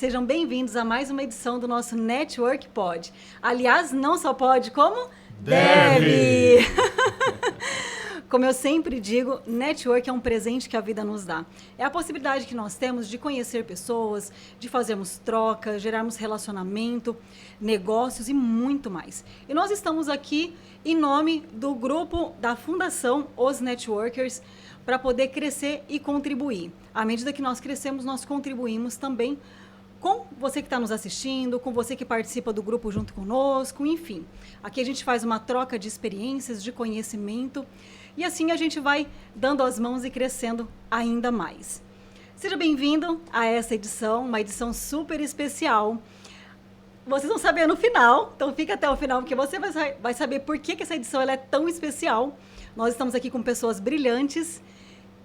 sejam bem-vindos a mais uma edição do nosso Network Pod. Aliás, não só pode, como deve! Como eu sempre digo, network é um presente que a vida nos dá. É a possibilidade que nós temos de conhecer pessoas, de fazermos trocas, gerarmos relacionamento, negócios e muito mais. E nós estamos aqui em nome do grupo da Fundação Os Networkers para poder crescer e contribuir. À medida que nós crescemos, nós contribuímos também com você que está nos assistindo, com você que participa do grupo junto conosco, enfim. Aqui a gente faz uma troca de experiências, de conhecimento, e assim a gente vai dando as mãos e crescendo ainda mais. Seja bem-vindo a essa edição, uma edição super especial. Vocês vão saber no final, então fica até o final, porque você vai saber por que essa edição ela é tão especial. Nós estamos aqui com pessoas brilhantes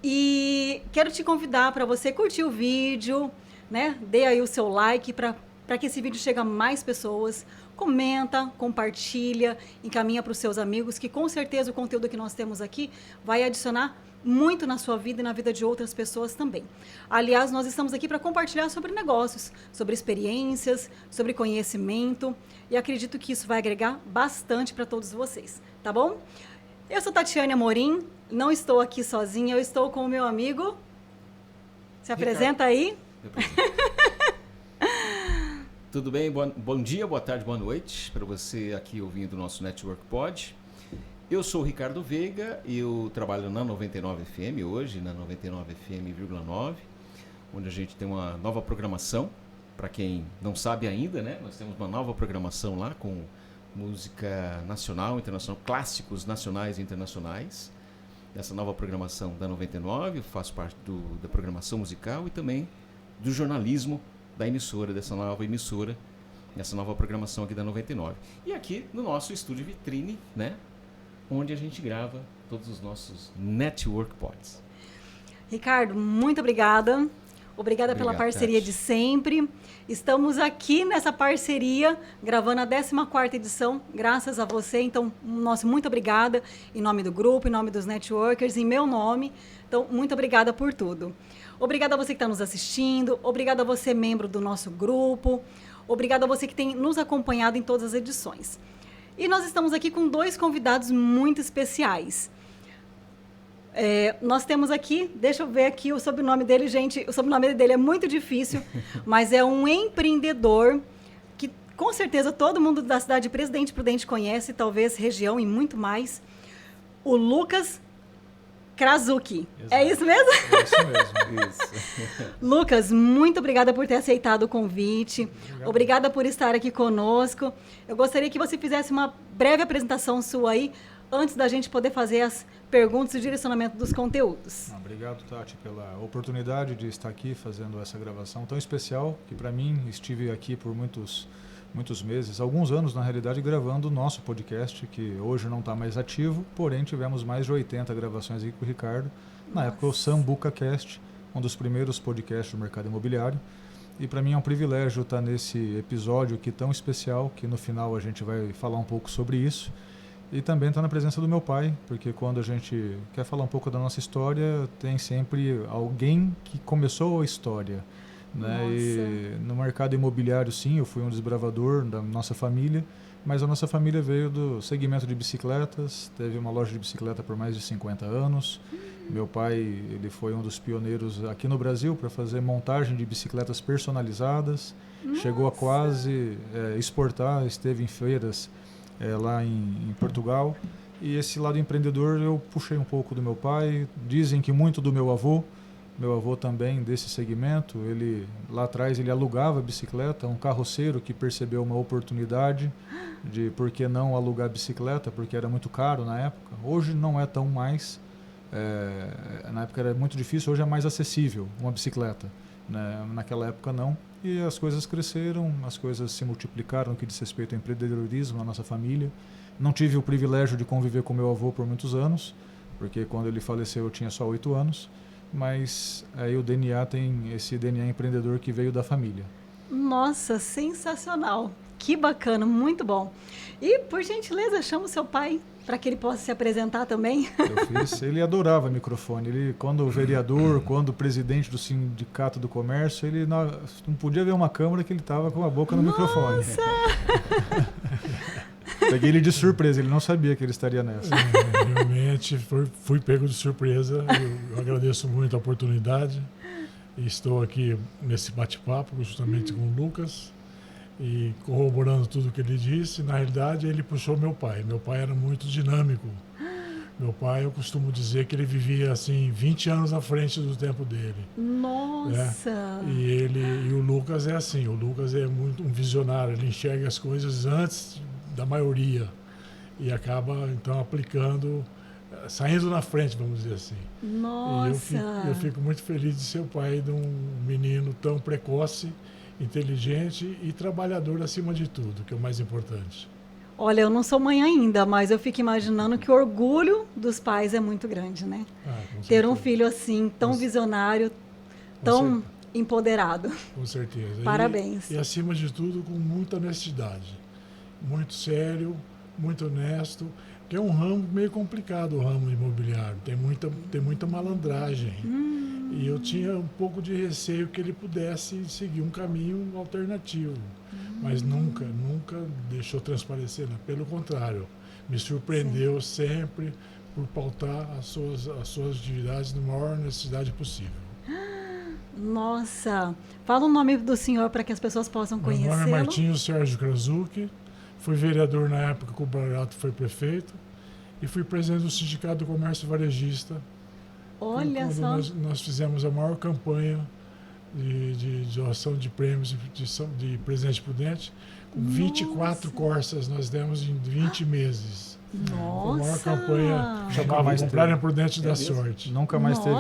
e quero te convidar para você curtir o vídeo, né? Dê aí o seu like para que esse vídeo chegue a mais pessoas. Comenta, compartilha, encaminha para os seus amigos, que com certeza o conteúdo que nós temos aqui vai adicionar muito na sua vida e na vida de outras pessoas também. Aliás, nós estamos aqui para compartilhar sobre negócios, sobre experiências, sobre conhecimento, e acredito que isso vai agregar bastante para todos vocês, tá bom? Eu sou Tatiane Amorim, não estou aqui sozinha, eu estou com o meu amigo. Se apresenta aí. Tudo bem? Bom dia, boa tarde, boa noite para você aqui ouvindo o nosso Network Pod. Eu sou o Ricardo Veiga e eu trabalho na 99 FM hoje, na 99 FM,9, onde a gente tem uma nova programação. Para quem não sabe ainda, né? Nós temos uma nova programação lá com música nacional, internacional, clássicos nacionais e internacionais. Essa nova programação da 99, eu faço parte da programação musical e também do jornalismo da emissora, dessa nova emissora, essa nova programação aqui da 99. E aqui no nosso estúdio vitrine, né, onde a gente grava todos os nossos Network Pods. Ricardo, muito obrigada. Obrigada pela parceria, Tati, de sempre. Estamos aqui nessa parceria, gravando a 14ª edição, graças a você. Então, nosso muito obrigada em nome do grupo, em nome dos networkers, em meu nome. Então, muito obrigada por tudo. Obrigada a você que está nos assistindo, obrigada a você, membro do nosso grupo, obrigada a você que tem nos acompanhado em todas as edições. E nós estamos aqui com 2 convidados muito especiais. Nós temos aqui, deixa eu ver aqui o sobrenome dele, gente, o sobrenome dele é muito difícil, mas é um empreendedor que com certeza todo mundo da cidade de Presidente Prudente conhece, talvez região e muito mais, o Lucas Krasucki. Exato. É isso mesmo? É isso mesmo. Isso. Lucas, muito obrigada por ter aceitado o convite. Obrigada por estar aqui conosco. Eu gostaria que você fizesse uma breve apresentação sua aí, antes da gente poder fazer as perguntas e o direcionamento dos conteúdos. Obrigado, Tati, pela oportunidade de estar aqui fazendo essa gravação tão especial, que para mim estive aqui por muitos meses, alguns anos na realidade, gravando o nosso podcast, que hoje não está mais ativo, porém tivemos mais de 80 gravações aqui com o Ricardo. Na época o Sambuca Cast, um dos primeiros podcasts do mercado imobiliário. E para mim é um privilégio estar nesse episódio aqui tão especial, que no final a gente vai falar um pouco sobre isso. E também estar na presença do meu pai, porque quando a gente quer falar um pouco da nossa história, tem sempre alguém que começou a história. Né? E no mercado imobiliário, sim, eu fui um desbravador da nossa família, mas a nossa família veio do segmento de bicicletas, teve uma loja de bicicleta por mais de 50 anos. Meu pai, ele foi um dos pioneiros aqui no Brasil para fazer montagem de bicicletas personalizadas. Nossa. Chegou a quase exportar, esteve em feiras lá em Portugal. E esse lado empreendedor eu puxei um pouco do meu pai, dizem que muito do meu avô. Meu avô também desse segmento, ele lá atrás ele alugava bicicleta, um carroceiro que percebeu uma oportunidade de por que não alugar bicicleta, porque era muito caro na época. Hoje não é tão mais, na época era muito difícil, hoje é mais acessível uma bicicleta. Né? Naquela época não. E as coisas cresceram, as coisas se multiplicaram no que diz respeito ao empreendedorismo na nossa família. Não tive o privilégio de conviver com meu avô por muitos anos, porque quando ele faleceu eu tinha só 8 anos. Mas aí o DNA tem esse DNA empreendedor que veio da família. Nossa, sensacional. Que bacana, muito bom. E, por gentileza, chama o seu pai. para que ele possa se apresentar também? Eu fiz. Ele adorava microfone. Ele, quando vereador, quando presidente do Sindicato do Comércio, ele não podia ver uma câmera que ele estava com a boca no microfone. Peguei ele de surpresa, ele não sabia que ele estaria nessa. Realmente fui pego de surpresa. Eu agradeço muito a oportunidade e estou aqui nesse bate-papo justamente com o Lucas e corroborando tudo que ele disse. Na realidade, ele puxou meu pai. Meu pai era muito dinâmico. Meu pai, eu costumo dizer que ele vivia assim 20 anos à frente do tempo dele. Nossa! Né? E o Lucas é assim, o Lucas é muito um visionário, ele enxerga as coisas antes da maioria e acaba então aplicando, saindo na frente, vamos dizer assim. Nossa! E eu fico muito feliz de ser o pai de um menino tão precoce, inteligente e trabalhador acima de tudo, que é o mais importante. Olha, eu não sou mãe ainda, mas eu fico imaginando que o orgulho dos pais é muito grande, né? Ter um filho assim, tão visionário, tão empoderado. Com certeza. Parabéns. E acima de tudo, com muita honestidade. Muito sério, muito honesto, que é um ramo meio complicado, o ramo imobiliário. Tem muita malandragem. E eu tinha um pouco de receio que ele pudesse seguir um caminho alternativo. Mas nunca deixou transparecer. Né? Pelo contrário, me surpreendeu sempre por pautar as suas atividades na maior honestidade possível. Nossa! Fala o nome do senhor para que as pessoas possam conhecê-lo. Meu nome é Martinho Sérgio Krasucki. Fui vereador na época que o Barato foi prefeito e fui presidente do Sindicato do Comércio Varejista. Olha só! Nós fizemos a maior campanha de doação de prêmios de presente prudente. Com 24 Corsas nós demos em 20 meses. Nossa! A maior campanha chamava Comprarem Prudente da Sorte. Nunca mais teve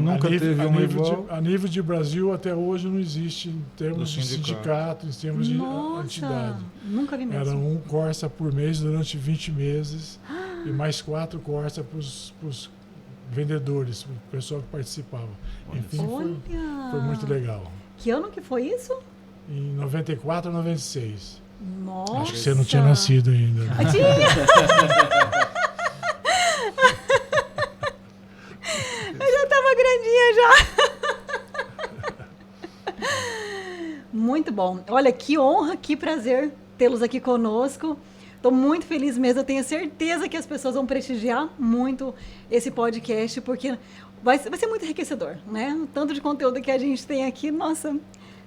Nunca teve uma igual. A nível de Brasil, até hoje, não existe em termos de sindicato, em termos de entidade. Nunca vi mesmo. Era um Corsa por mês durante 20 meses e mais 4 Corsa para os vendedores, para o pessoal que participava. Enfim, foi muito legal. Que ano que foi isso? Em 94 ou 96. Nossa! Acho que você não tinha nascido ainda. Né? Tinha! Eu já estava grandinha já. Muito bom. Olha, que honra, que prazer tê-los aqui conosco. Estou muito feliz mesmo. Eu tenho certeza que as pessoas vão prestigiar muito esse podcast, porque vai ser muito enriquecedor, né? O tanto de conteúdo que a gente tem aqui, nossa...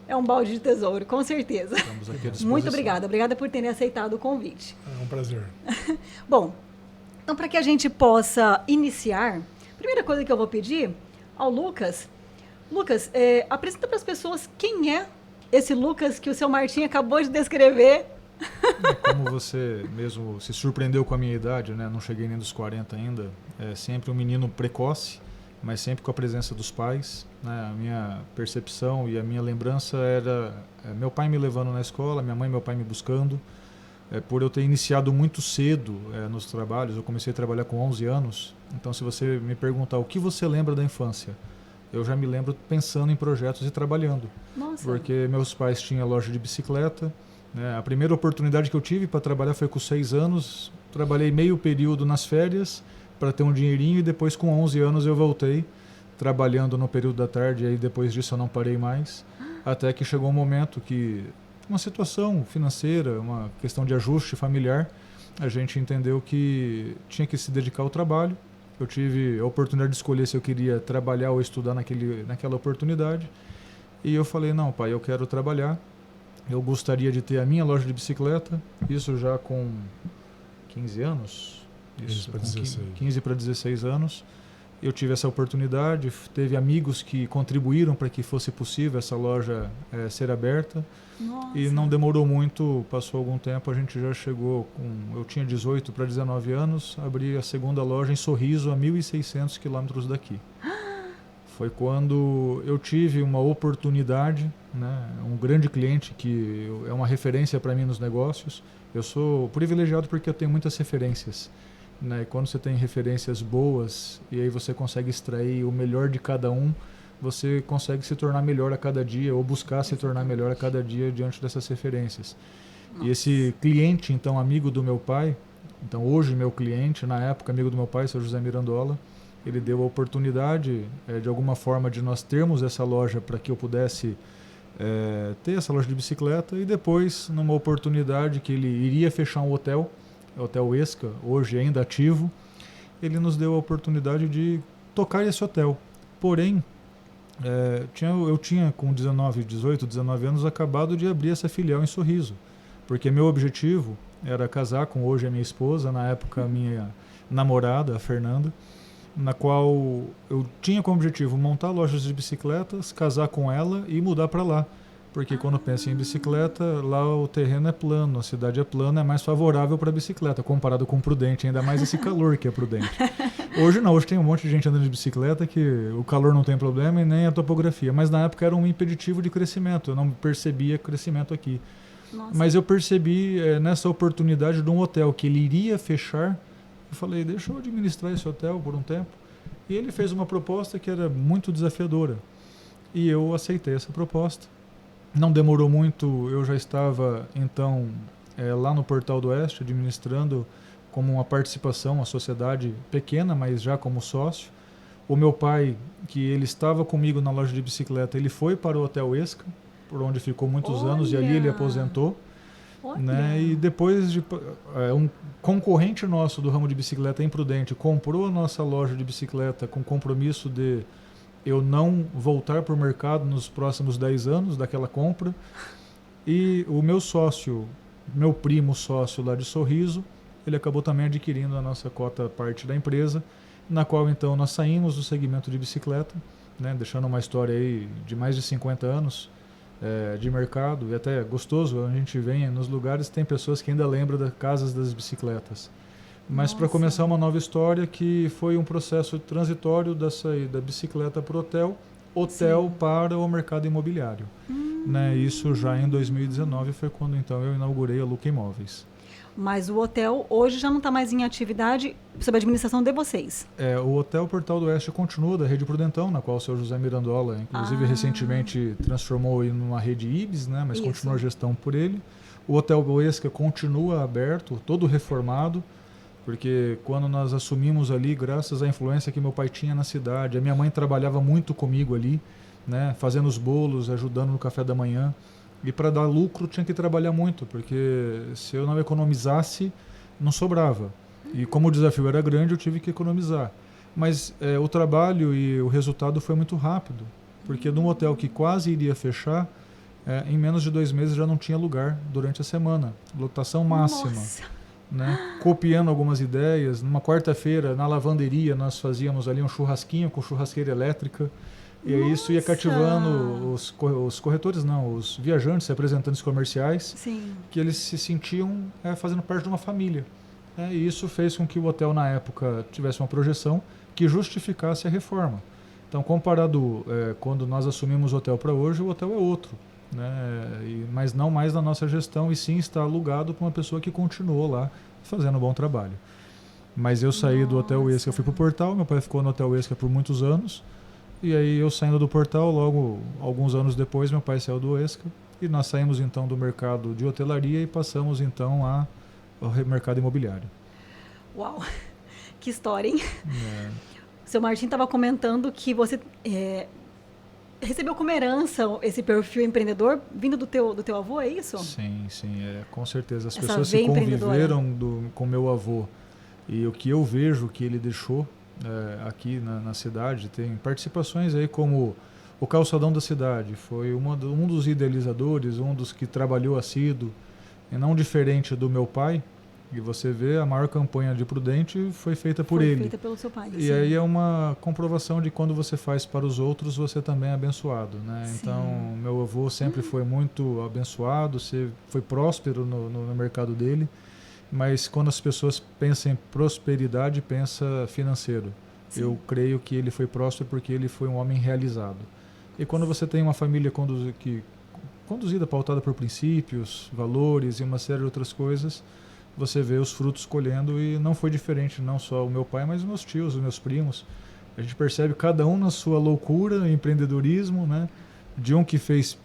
É um balde de tesouro, com certeza. Estamos aqui à disposição. Muito obrigada. Obrigada por terem aceitado o convite. É um prazer. Bom, então para que a gente possa iniciar, a primeira coisa que eu vou pedir ao Lucas. Lucas, apresenta para as pessoas quem é esse Lucas que o seu Martim acabou de descrever. Como você mesmo se surpreendeu com a minha idade, né? Não cheguei nem dos 40 ainda. É sempre um menino precoce, mas sempre com a presença dos pais. Né? A minha percepção e a minha lembrança era meu pai me levando na escola, minha mãe e meu pai me buscando. Por eu ter iniciado muito cedo nos trabalhos, eu comecei a trabalhar com 11 anos. Então, se você me perguntar o que você lembra da infância, eu já me lembro pensando em projetos e trabalhando. Nossa. Porque meus pais tinham loja de bicicleta. Né? A primeira oportunidade que eu tive para trabalhar foi com 6 anos. Trabalhei meio período nas férias para ter um dinheirinho e depois com 11 anos eu voltei trabalhando no período da tarde, e aí depois disso eu não parei mais, até que chegou um momento que, uma situação financeira, uma questão de ajuste familiar, a gente entendeu que tinha que se dedicar ao trabalho. Eu tive a oportunidade de escolher se eu queria trabalhar ou estudar naquela oportunidade, e eu falei, não pai, eu quero trabalhar, eu gostaria de ter a minha loja de bicicleta, isso já com 15 anos, 15 para 16 anos. Eu tive essa oportunidade, teve amigos que contribuíram para que fosse possível essa loja ser aberta. Nossa. E não demorou muito, passou algum tempo, a gente já chegou eu tinha 18 para 19 anos, abri a segunda loja em Sorriso, a 1.600 quilômetros daqui. Foi quando eu tive uma oportunidade, né, um grande cliente que é uma referência para mim nos negócios. Eu sou privilegiado porque eu tenho muitas referências. Né? Quando você tem referências boas e aí você consegue extrair o melhor de cada um, você consegue se tornar melhor a cada dia ou buscar se tornar melhor a cada dia diante dessas referências. Nossa. E esse cliente, então amigo do meu pai, Então hoje meu cliente, na época amigo do meu pai, seu José Mirandola, ele deu a oportunidade de alguma forma de nós termos essa loja para que eu pudesse ter essa loja de bicicleta, e depois numa oportunidade que ele iria fechar um hotel, o Hotel Esca, hoje ainda ativo, ele nos deu a oportunidade de tocar esse hotel. Porém, eu tinha com 18, 19 anos acabado de abrir essa filial em Sorriso, porque meu objetivo era casar com hoje a minha esposa, na época a minha namorada, a Fernanda, na qual eu tinha como objetivo montar lojas de bicicletas, casar com ela e mudar para lá. Porque quando pensa em bicicleta, lá o terreno é plano, a cidade é plana, é mais favorável para bicicleta, comparado com Prudente, ainda mais esse calor que é Prudente. Hoje não, hoje tem um monte de gente andando de bicicleta que o calor não tem problema e nem a topografia, mas na época era um impeditivo de crescimento, eu não percebia crescimento aqui. Nossa. Mas eu percebi nessa oportunidade de um hotel que ele iria fechar, eu falei, deixa eu administrar esse hotel por um tempo. E ele fez uma proposta que era muito desafiadora. E eu aceitei essa proposta. Não demorou muito, eu já estava, então, lá no Portal do Oeste, administrando como uma participação, uma sociedade pequena, mas já como sócio. O meu pai, que ele estava comigo na loja de bicicleta, ele foi para o Hotel Esca, por onde ficou muitos anos, e ali ele aposentou. Né? E depois um concorrente nosso do ramo de bicicleta, Imprudente, comprou a nossa loja de bicicleta com compromisso de eu não voltar para o mercado nos próximos 10 anos daquela compra. E o meu sócio, meu primo sócio lá de Sorriso, ele acabou também adquirindo a nossa cota parte da empresa, na qual então nós saímos do segmento de bicicleta, né? Deixando uma história aí de mais de 50 anos de mercado, e até gostoso, a gente vem nos lugares, tem pessoas que ainda lembram das casas das bicicletas. Mas para começar uma nova história, que foi um processo transitório da saída da bicicleta para o hotel Sim. Para o mercado imobiliário. Né? Isso já em 2019 foi quando então eu inaugurei a Luca Imóveis. Mas o hotel hoje já não está mais em atividade sob a administração de vocês? O Hotel Portal do Oeste continua da Rede Prudentão, na qual o seu José Mirandola, inclusive, recentemente transformou em uma rede Ibis, né? Mas continua a gestão por ele. O Hotel Boesca continua aberto, todo reformado, porque quando nós assumimos ali, graças à influência que meu pai tinha na cidade, a minha mãe trabalhava muito comigo ali, né? Fazendo os bolos, ajudando no café da manhã. E para dar lucro tinha que trabalhar muito, porque se eu não economizasse, não sobrava. E como o desafio era grande, eu tive que economizar. Mas o trabalho e o resultado foi muito rápido, porque de um hotel que quase iria fechar, em menos de 2 meses já não tinha lugar durante a semana. Lotação máxima. Né? Copiando algumas ideias. Numa quarta-feira, na lavanderia, nós fazíamos ali um churrasquinho com churrasqueira elétrica. E isso ia cativando os corretores, não, os viajantes, representantes comerciais, Sim. que eles se sentiam fazendo parte de uma família. E isso fez com que o hotel, na época, tivesse uma projeção que justificasse a reforma. Então, comparado quando nós assumimos o hotel para hoje, o hotel é outro. Né? Mas não mais na nossa gestão, e sim está alugado para uma pessoa que continuou lá fazendo um bom trabalho. Mas eu saí do Hotel Esca, eu fui para o Portal, meu pai ficou no Hotel Esca por muitos anos. E aí eu saindo do Portal, logo alguns anos depois, meu pai saiu do Esca, e nós saímos então do mercado de hotelaria e passamos então ao mercado imobiliário. Uau, que história, hein? O seu Martim estava comentando que você recebeu como herança esse perfil empreendedor vindo do teu avô, é isso? Sim, com certeza. As Essa pessoas veia se conviveram com meu avô, e o que eu vejo que ele deixou aqui na cidade, tem participações aí como o Calçadão da Cidade, foi um dos idealizadores, um dos que trabalhou assíduo, e não diferente do meu pai, e você vê, a maior campanha de Prudente foi feita por ele. Foi feita pelo seu pai. E sim. Aí é uma comprovação de quando você faz para os outros, você também é abençoado, né? Então, meu avô sempre foi muito abençoado, foi próspero no mercado dele. Mas quando as pessoas pensam em prosperidade, pensa financeiro. Sim. Eu creio que ele foi próspero porque ele foi um homem realizado. E quando você tem uma família conduzida, pautada por princípios, valores e uma série de outras coisas, você vê os frutos colhendo, e não foi diferente, não só o meu pai, mas os meus tios, os meus primos. A gente percebe cada um na sua loucura, empreendedorismo, né? De um que fez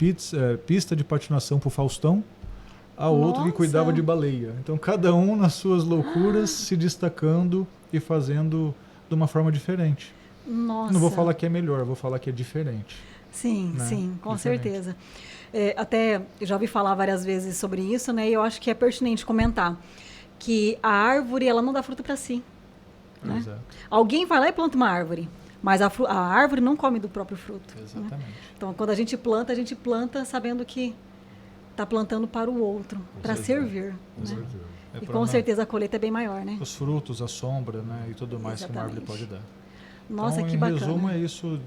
pista de patinação para o Faustão, a outro que Nossa. cuidava de baleia. Então, cada um nas suas loucuras, se destacando e fazendo de uma forma diferente. Nossa. Não vou falar que é melhor, vou falar que é diferente. Sim, né? sim, com Diferente. certeza. Até eu já ouvi falar várias vezes sobre isso, né? E eu acho que é pertinente comentar que a árvore, ela não dá fruto para si. Né? Exato. Alguém vai lá e planta uma árvore, mas a árvore não come do próprio fruto. Exatamente. Né? Então, quando a gente planta sabendo que está plantando para o outro, para servir. Né? É E pra com não- certeza a colheita é bem maior, né? Os frutos, a sombra, né? E tudo mais que uma árvore Exatamente. pode dar. Nossa, então, que em bacana. resumo, é isso,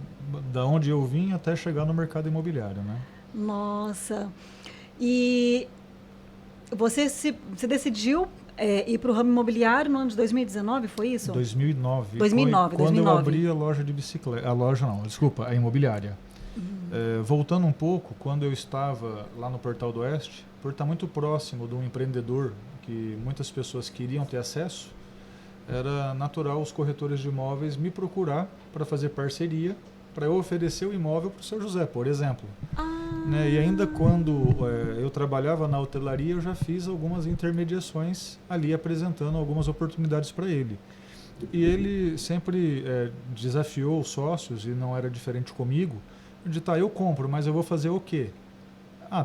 da onde eu vim até chegar no mercado imobiliário, né? Nossa. E você decidiu ir para o ramo imobiliário no ano de 2019, foi isso? 2009. 2009, foi quando 2009. eu abri a loja de bicicleta. A loja não, desculpa, a imobiliária. Voltando um pouco, quando eu estava lá no Portal do Oeste, por estar muito próximo de um empreendedor que muitas pessoas queriam ter acesso, era natural os corretores de imóveis me procurar para fazer parceria, para eu oferecer o imóvel para o seu José, por exemplo. Né? E ainda quando eu trabalhava na hotelaria, eu já fiz algumas intermediações ali, apresentando algumas oportunidades para ele. E ele sempre desafiou os sócios, e não era diferente comigo, de eu compro, mas eu vou fazer o quê?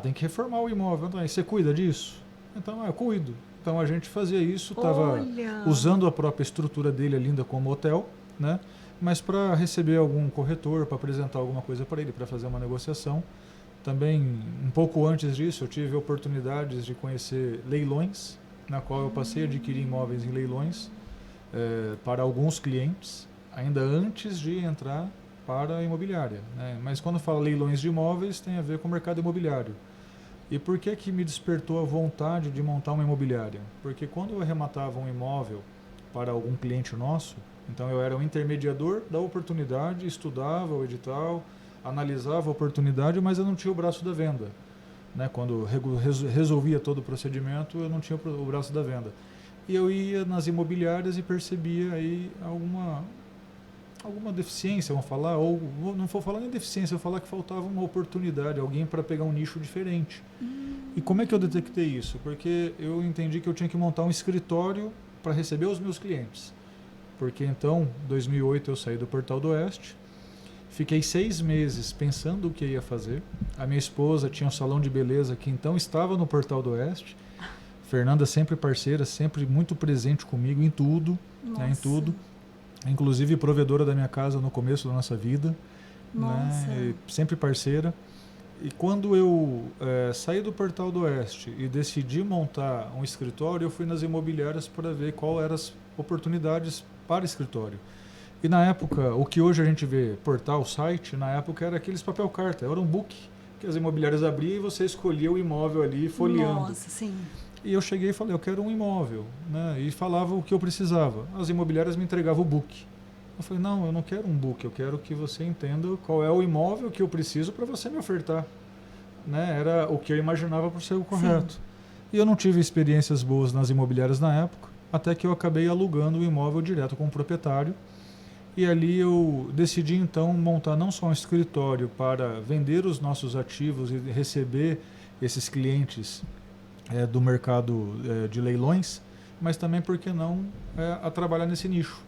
Tem que reformar o imóvel. Então, aí você cuida disso? Então, eu cuido. Então, a gente fazia isso, estava usando a própria estrutura dele linda como hotel, né? Mas para receber algum corretor, para apresentar alguma coisa para ele, para fazer uma negociação. Também, um pouco antes disso, eu tive oportunidades de conhecer leilões, na qual eu passei a adquirir imóveis em leilões para alguns clientes, ainda antes de entrar para a imobiliária. Né? Mas quando fala leilões de imóveis, tem a ver com o mercado imobiliário. E por que me despertou a vontade de montar uma imobiliária? Porque quando eu arrematava um imóvel para algum cliente nosso, então eu era um intermediador da oportunidade, estudava o edital, analisava a oportunidade, mas eu não tinha o braço da venda. Né? Quando resolvia todo o procedimento, eu não tinha o braço da venda. E eu ia nas imobiliárias e percebia aí alguma deficiência, vamos falar, ou não vou falar nem deficiência, eu vou falar que faltava uma oportunidade, alguém para pegar um nicho diferente. E como é que eu detectei isso? Porque eu entendi que eu tinha que montar um escritório para receber os meus clientes. Porque então, em 2008, eu saí do Portal do Oeste, fiquei 6 meses pensando o que ia fazer. A minha esposa tinha um salão de beleza que então estava no Portal do Oeste. Fernanda sempre parceira, sempre muito presente comigo em tudo, né, em tudo. Inclusive provedora da minha casa no começo da nossa vida, né, sempre parceira. E quando eu saí do Portal do Oeste e decidi montar um escritório, eu fui nas imobiliárias para ver qual eram as oportunidades para escritório. E na época, o que hoje a gente vê portal, site, na época era aqueles papel carta, era um book que as imobiliárias abriam e você escolhia o imóvel ali folheando. Nossa, sim. E eu cheguei e falei, eu quero um imóvel, né? E falava o que eu precisava. As imobiliárias me entregavam o book. Eu falei, não, eu não quero um book, eu quero que você entenda qual é o imóvel que eu preciso para você me ofertar. Né? Era o que eu imaginava por ser o correto. Sim. E eu não tive experiências boas nas imobiliárias na época, até que eu acabei alugando o imóvel direto com o proprietário. E ali eu decidi então montar não só um escritório para vender os nossos ativos e receber esses clientes do mercado de leilões, mas também, por que não, a trabalhar nesse nicho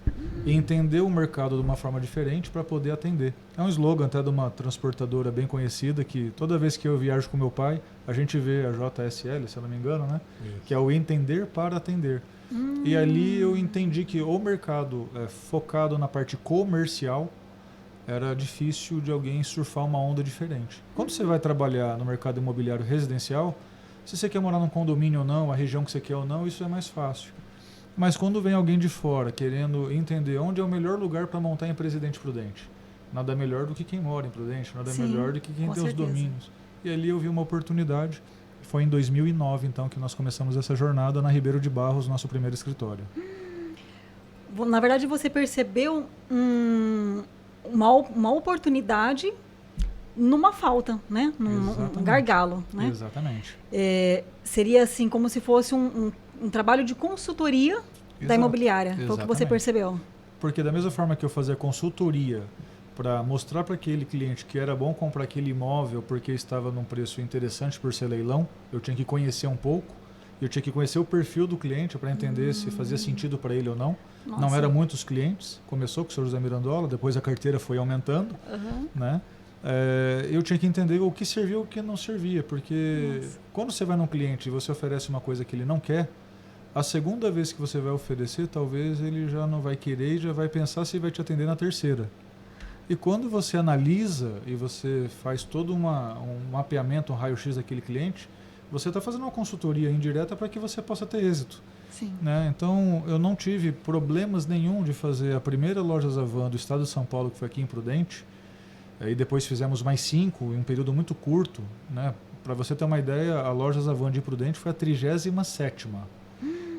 e entender o mercado de uma forma diferente para poder atender. É um slogan até de uma transportadora bem conhecida que toda vez que eu viajo com meu pai, a gente vê a JSL, se eu não me engano, né? Que é o entender para atender. E ali eu entendi que o mercado focado na parte comercial era difícil de alguém surfar uma onda diferente. Quando você vai trabalhar no mercado imobiliário residencial, se você quer morar num condomínio ou não, a região que você quer ou não, isso é mais fácil. Mas quando vem alguém de fora querendo entender onde é o melhor lugar para montar em Presidente Prudente, nada melhor do que quem mora em Prudente, nada melhor do que quem tem os domínios. E ali eu vi uma oportunidade. Foi em 2009, então, que nós começamos essa jornada na Ribeiro de Barros, nosso primeiro escritório. Na verdade, você percebeu uma oportunidade numa falta, né? Num gargalo, né? Exatamente. Seria assim, como se fosse um trabalho de consultoria da imobiliária. Foi o que você percebeu. Porque da mesma forma que eu fazia consultoria para mostrar para aquele cliente que era bom comprar aquele imóvel porque estava num preço interessante por ser leilão, eu tinha que conhecer um pouco, eu tinha que conhecer o perfil do cliente para entender se fazia sentido para ele ou não. Nossa. Não eram muitos clientes, começou com o Sr. José Mirandola, depois a carteira foi aumentando, né? Eu tinha que entender o que servia e o que não servia, porque quando você vai num cliente e você oferece uma coisa que ele não quer, a segunda vez que você vai oferecer, talvez ele já não vai querer e já vai pensar se vai te atender na terceira. E quando você analisa e você faz todo um mapeamento, um raio-x daquele cliente, você está fazendo uma consultoria indireta para que você possa ter êxito. Sim. Né? Então, eu não tive problemas nenhum de fazer a primeira Lojas Havan do estado de São Paulo, que foi aqui em Prudente, e depois fizemos mais 5 em um período muito curto. Né? Para você ter uma ideia, a Lojas Havan de Prudente foi a 37ª.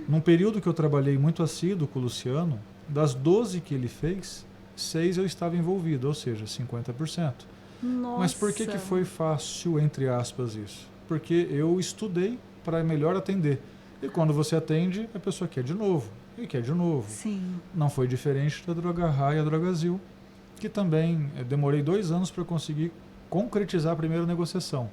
Num período que eu trabalhei muito assíduo com o Luciano, das 12 que ele fez, 6 eu estava envolvido, ou seja, 50%. Nossa. Mas por que foi fácil, entre aspas, isso? Porque eu estudei para melhor atender. E quando você atende, a pessoa quer de novo, e quer de novo. Sim. Não foi diferente da Droga Ra e a Drogazil, que também demorei 2 anos para conseguir concretizar a primeira negociação.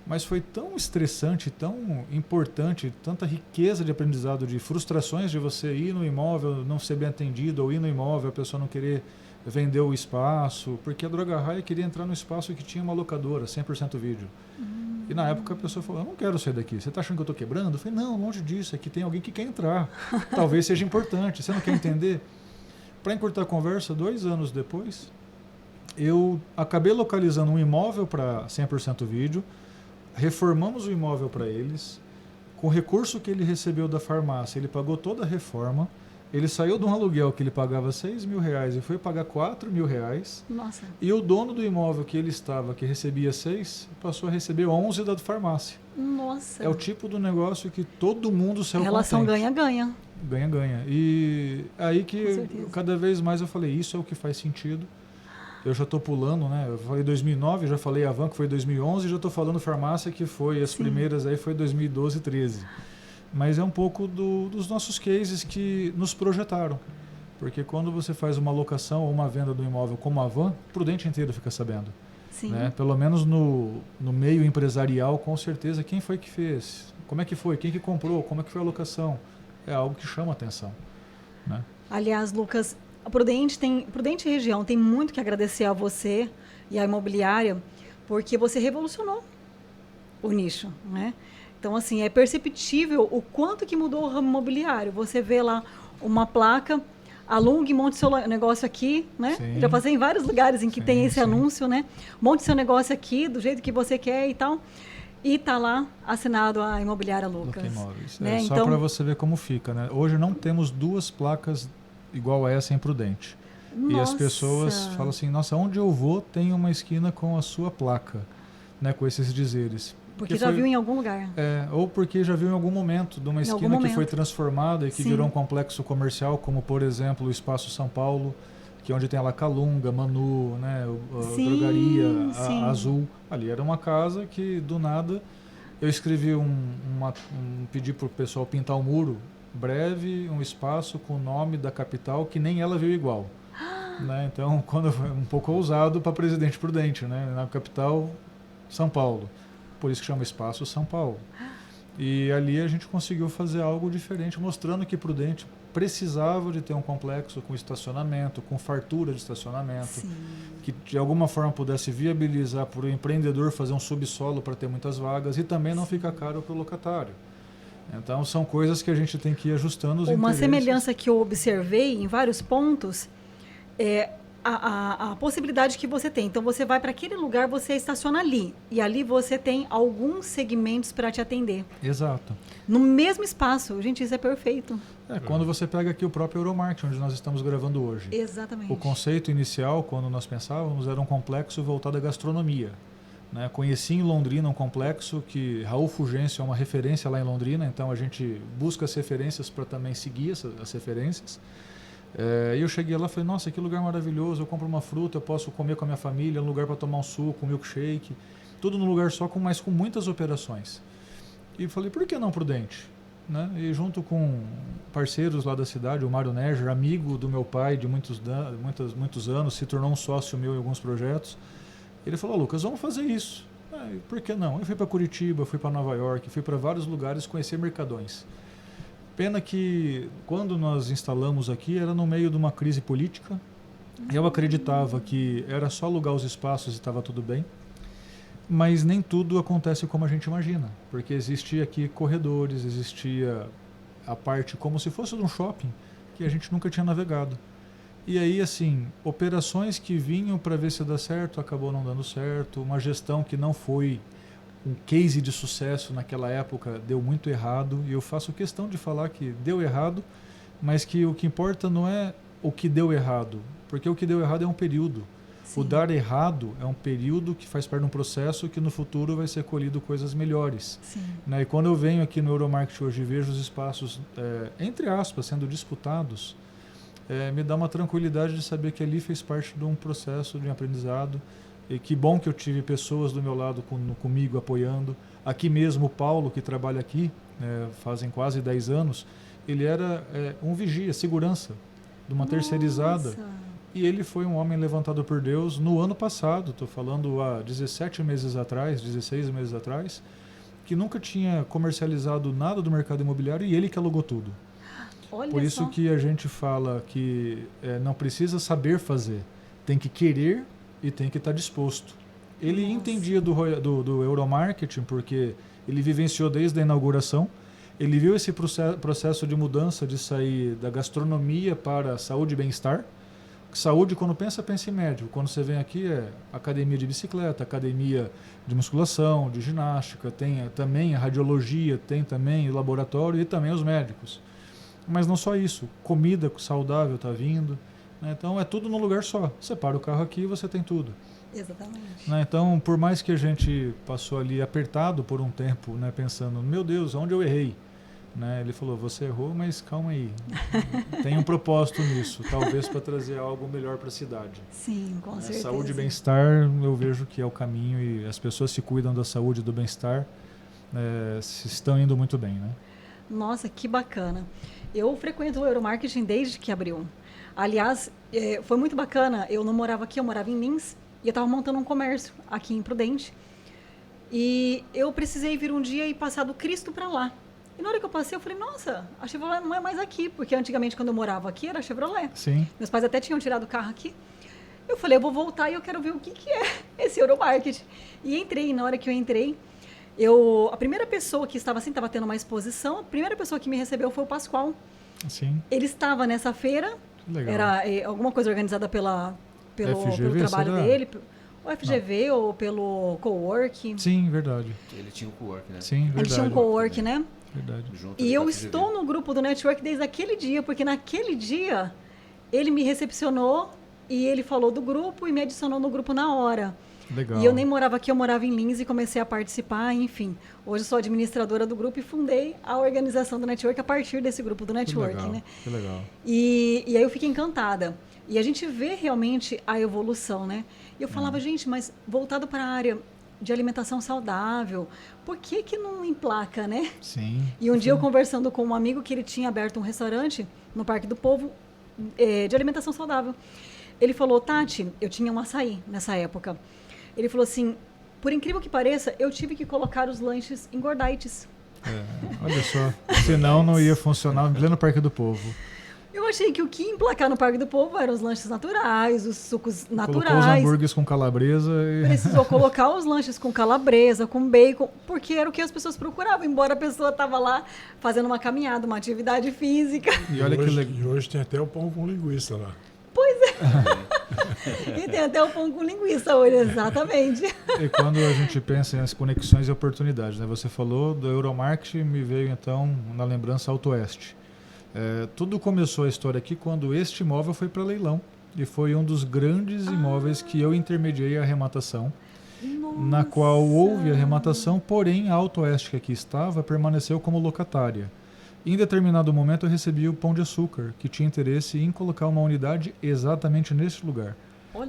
Mas foi tão estressante, tão importante, tanta riqueza de aprendizado, de frustrações de você ir no imóvel, não ser bem atendido, ou ir no imóvel, a pessoa não querer vender o espaço, porque a Droga Raia queria entrar no espaço que tinha uma locadora, 100% vídeo. E na época a pessoa falou, eu não quero sair daqui, você está achando que eu estou quebrando? Eu falei, não, longe disso, aqui tem alguém que quer entrar, talvez seja importante, você não quer entender? Para encurtar a conversa, 2 anos depois, eu acabei localizando um imóvel para 100% vídeo, reformamos o imóvel para eles, com o recurso que ele recebeu da farmácia, ele pagou toda a reforma, ele saiu de um aluguel que ele pagava R$6.000 e foi pagar R$4.000. Nossa. E o dono do imóvel que ele estava, que recebia 6, passou a receber 11 da farmácia. Nossa. É o tipo do negócio que todo mundo saiu relação contente. ganha-ganha. Ganha-ganha. E aí que cada vez mais eu falei, isso é o que faz sentido. Eu já estou pulando, né? Eu falei 2009, já falei Havan, que foi 2011, já estou falando farmácia, que foi as primeiras aí, foi 2012, 13. Mas é um pouco dos nossos cases que nos projetaram. Porque quando você faz uma locação ou uma venda do imóvel como a Havan, o Prudente inteiro fica sabendo. Sim. Né? Pelo menos no meio empresarial, com certeza, quem foi que fez? Como é que foi? Quem que comprou? Como é que foi a locação? É algo que chama atenção. Né? Aliás, Lucas, a Prudente Região tem muito que agradecer a você e à imobiliária, porque você revolucionou o nicho, né? Então, assim, é perceptível o quanto que mudou o ramo imobiliário. Você vê lá uma placa, alugue, monte seu negócio aqui, né? Sim. Já passei em vários lugares em que tem esse anúncio, né? Monte seu negócio aqui, do jeito que você quer e tal. E tá lá assinado a Imobiliária Lucas. Imóveis. Né? Só então, para você ver como fica, né? Hoje não temos 2 placas igual a essa em Prudente. nossa. E as pessoas falam assim, nossa, onde eu vou tem uma esquina com a sua placa, né? Com esses dizeres. Porque já viu em algum lugar. Ou porque já viu em algum momento de uma esquina que foi transformada e que virou um complexo comercial, como por exemplo o Espaço São Paulo, que é onde tem a La Calunga, Manu, né, a drogaria, a Azul. Ali era uma casa que do nada eu escrevi pedi para o pessoal pintar um muro breve, um espaço com o nome da capital que nem ela viu igual. Né? Então, quando foi um pouco ousado para Presidente Prudente, né? Na capital São Paulo. Por isso que chama Espaço São Paulo. E ali a gente conseguiu fazer algo diferente, mostrando que Prudente precisava de ter um complexo com estacionamento, com fartura de estacionamento, Sim. que de alguma forma pudesse viabilizar para o empreendedor fazer um subsolo para ter muitas vagas e também não ficar caro para o locatário. Então são coisas que a gente tem que ir ajustando os interesses. Uma semelhança que eu observei em vários pontos é a possibilidade que você tem. Então, você vai para aquele lugar, você estaciona ali. E ali você tem alguns segmentos para te atender. Exato. No mesmo espaço. Gente, isso é perfeito. Quando você pega aqui o próprio Euromarket, onde nós estamos gravando hoje. Exatamente. O conceito inicial, quando nós pensávamos, era um complexo voltado à gastronomia. Né? Conheci em Londrina um complexo que Raul Fugêncio é uma referência lá em Londrina, então a gente busca as referências para também seguir as referências. E eu cheguei lá e falei, nossa, que lugar maravilhoso, eu compro uma fruta, eu posso comer com a minha família, um lugar para tomar um suco, um milkshake, tudo num lugar só, mas com muitas operações. E falei, por que não Prudente? né? E junto com parceiros lá da cidade, o Mário Neger, amigo do meu pai de muitos anos, se tornou um sócio meu em alguns projetos. Ele falou, Lucas, vamos fazer isso. Por que não? Eu fui para Curitiba, fui para Nova York, fui para vários lugares conhecer mercadões. Pena que quando nós instalamos aqui era no meio de uma crise política. Eu acreditava que era só alugar os espaços e estava tudo bem. Mas nem tudo acontece como a gente imagina, porque existia aqui corredores, existia a parte como se fosse de um shopping que a gente nunca tinha navegado. E aí, assim, operações que vinham para ver se dá certo, acabou não dando certo, uma gestão que não foi um case de sucesso naquela época, deu muito errado, e eu faço questão de falar que deu errado, mas que o que importa não é o que deu errado, porque o que deu errado é um período. Sim. O dar errado é um período que faz parte de um processo que no futuro vai ser colhido coisas melhores. Né? E quando eu venho aqui no Euromarket hoje e vejo os espaços, entre aspas, sendo disputados, me dá uma tranquilidade de saber que ali fez parte de um processo de aprendizado. E que bom que eu tive pessoas do meu lado comigo apoiando. Aqui mesmo o Paulo, que trabalha aqui, fazem quase 10 anos, ele era um vigia, segurança de uma terceirizada. E ele foi um homem levantado por Deus no ano passado, estou falando há 17 meses atrás, 16 meses atrás, que nunca tinha comercializado nada do mercado imobiliário e ele que alugou tudo. Olha por isso só. Que a gente fala que não precisa saber fazer, tem que querer e tem que estar disposto. Ele entendia do Euromarketing porque ele vivenciou desde a inauguração, ele viu esse processo de mudança de sair da gastronomia para a saúde e bem-estar. Saúde, quando pensa em médico. Quando você vem aqui academia de bicicleta, academia de musculação, de ginástica, tem também a radiologia, tem também o laboratório e também os médicos. Mas não só isso, comida saudável está vindo, né? Então é tudo num lugar só. Você para o carro aqui e você tem tudo. Exatamente. Né? Então, por mais que a gente passou ali apertado por um tempo, né, pensando, meu Deus, onde eu errei? Né? Ele falou, você errou, mas calma aí, tem um propósito nisso, talvez para trazer algo melhor para a cidade. Sim, com certeza. Saúde e bem-estar, eu vejo que é o caminho e as pessoas se cuidam da saúde e do bem-estar, se estão indo muito bem, né? Nossa, que bacana. Eu frequento o Euromarketing desde que abriu. Aliás, foi muito bacana, eu não morava aqui, eu morava em Lins, e eu estava montando um comércio aqui em Prudente, e eu precisei vir um dia e passar do Cristo para lá. E na hora que eu passei, eu falei, nossa, a Chevrolet não é mais aqui, porque antigamente, quando eu morava aqui, era a Chevrolet. Sim. Meus pais até tinham tirado o carro aqui. Eu falei, eu vou voltar e eu quero ver o que é esse Euromarket. E entrei, na hora que eu entrei, a primeira pessoa que estava assim, estava tendo uma exposição, a primeira pessoa que me recebeu foi o Pascoal. Sim. Ele estava nessa feira, legal. Era alguma coisa organizada pelo FGV, trabalho será? dele, o FGV ou pelo Cowork. Sim, verdade. Ele tinha um cowork, né? Sim, verdade. Ele tinha um Cowork, né? Verdade. E eu estou no grupo do Network desde aquele dia, porque naquele dia ele me recepcionou e ele falou do grupo e me adicionou no grupo na hora. Legal. E eu nem morava aqui, eu morava em Lins e comecei a participar, enfim. Hoje sou administradora do grupo e fundei a organização do Network a partir desse grupo do Network, que legal, né? Que legal. E aí eu fiquei encantada. E a gente vê realmente a evolução, né? E eu falava, gente, mas voltado para a área de alimentação saudável, por que não emplaca, né? Sim. E um dia eu conversando com um amigo que ele tinha aberto um restaurante no Parque do Povo de alimentação saudável. Ele falou, Tati, eu tinha um açaí nessa época. Ele falou assim, por incrível que pareça, eu tive que colocar os lanches engordaites. Olha só, senão não ia funcionar no Parque do Povo. Eu achei que o que ia emplacar no Parque do Povo eram os lanches naturais, os sucos naturais. Colocou os hambúrgueres com calabresa. Precisou colocar os lanches com calabresa, com bacon, porque era o que as pessoas procuravam, embora a pessoa estava lá fazendo uma caminhada, uma atividade física. E olha que legal. E hoje tem até o pão com linguiça lá. Pois é. E tem até o pão com linguiça hoje, exatamente. E quando a gente pensa nas conexões e oportunidades, né? Você falou do Euromarket, me veio então na lembrança AutoEste. Tudo começou a história aqui quando este imóvel foi para leilão e foi um dos grandes imóveis que eu intermediei a arrematação, na qual houve arrematação, porém a AutoEste que aqui estava permaneceu como locatária. Em determinado momento eu recebi o Pão de Açúcar, que tinha interesse em colocar uma unidade exatamente nesse lugar.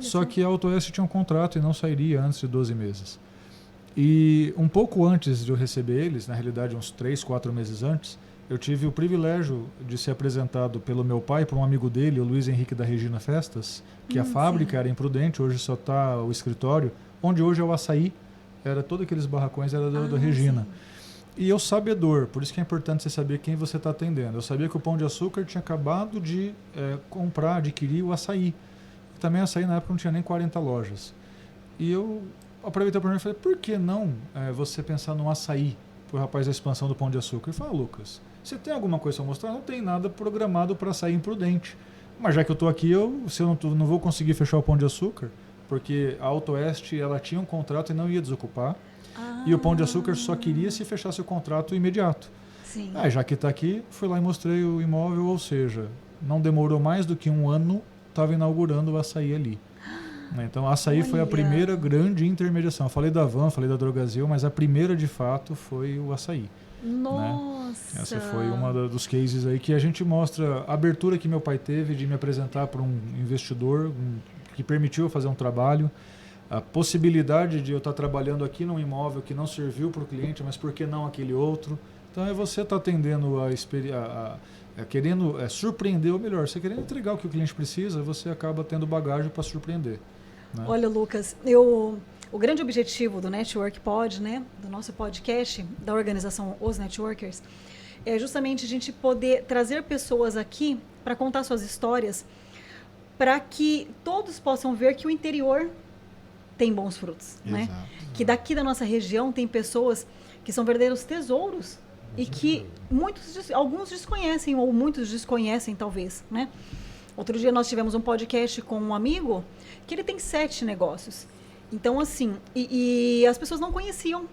Só que a AutoEste tinha um contrato e não sairia antes de 12 meses. E um pouco antes de eu receber eles, na realidade uns 3, 4 meses antes, eu tive o privilégio de ser apresentado pelo meu pai, por um amigo dele, o Luiz Henrique da Regina Festas, que a fábrica era em Prudente, hoje só está o escritório, onde hoje é o Açaí, era todos aqueles barracões, era da Regina. Sim. E eu sabedor, por isso que é importante você saber quem você está atendendo. Eu sabia que o Pão de Açúcar tinha acabado de adquirir o Açaí. Também o Açaí na época não tinha nem 40 lojas. E eu aproveitei para mim e falei, por que não você pensar num Açaí para o rapaz da expansão do Pão de Açúcar? Ele falou, Lucas, você tem alguma coisa para mostrar? Não tem nada programado para Açaí em Prudente. Mas já que eu estou aqui, se eu não vou conseguir fechar o Pão de Açúcar, porque a Auto Oeste ela tinha um contrato e não ia desocupar. E o Pão de Açúcar só queria se fechasse o contrato imediato. Sim. Já que está aqui, fui lá e mostrei o imóvel, ou seja, não demorou mais do que um ano, estava inaugurando o Açaí ali. Então, a Açaí foi a primeira grande intermediação. Eu falei da Van, falei da Drogasil, mas a primeira de fato foi o Açaí. Nossa! Né? Essa foi uma dos cases aí que a gente mostra a abertura que meu pai teve de me apresentar para um investidor que permitiu eu fazer um trabalho, a possibilidade de eu estar trabalhando aqui num imóvel que não serviu para o cliente, mas por que não aquele outro? Então é você estar atendendo querendo surpreender, ou melhor, você querendo entregar o que o cliente precisa, você acaba tendo bagagem para surpreender. Né? Olha, Lucas, o grande objetivo do Network Pod, né, do nosso podcast, da organização Os Networkers, é justamente a gente poder trazer pessoas aqui para contar suas histórias, para que todos possam ver que o interior tem bons frutos, né? Que daqui da nossa região tem pessoas que são verdadeiros tesouros e que alguns desconhecem ou muitos desconhecem talvez, né? Outro dia nós tivemos um podcast com um amigo que ele tem 7 negócios. Então assim, e as pessoas não conheciam.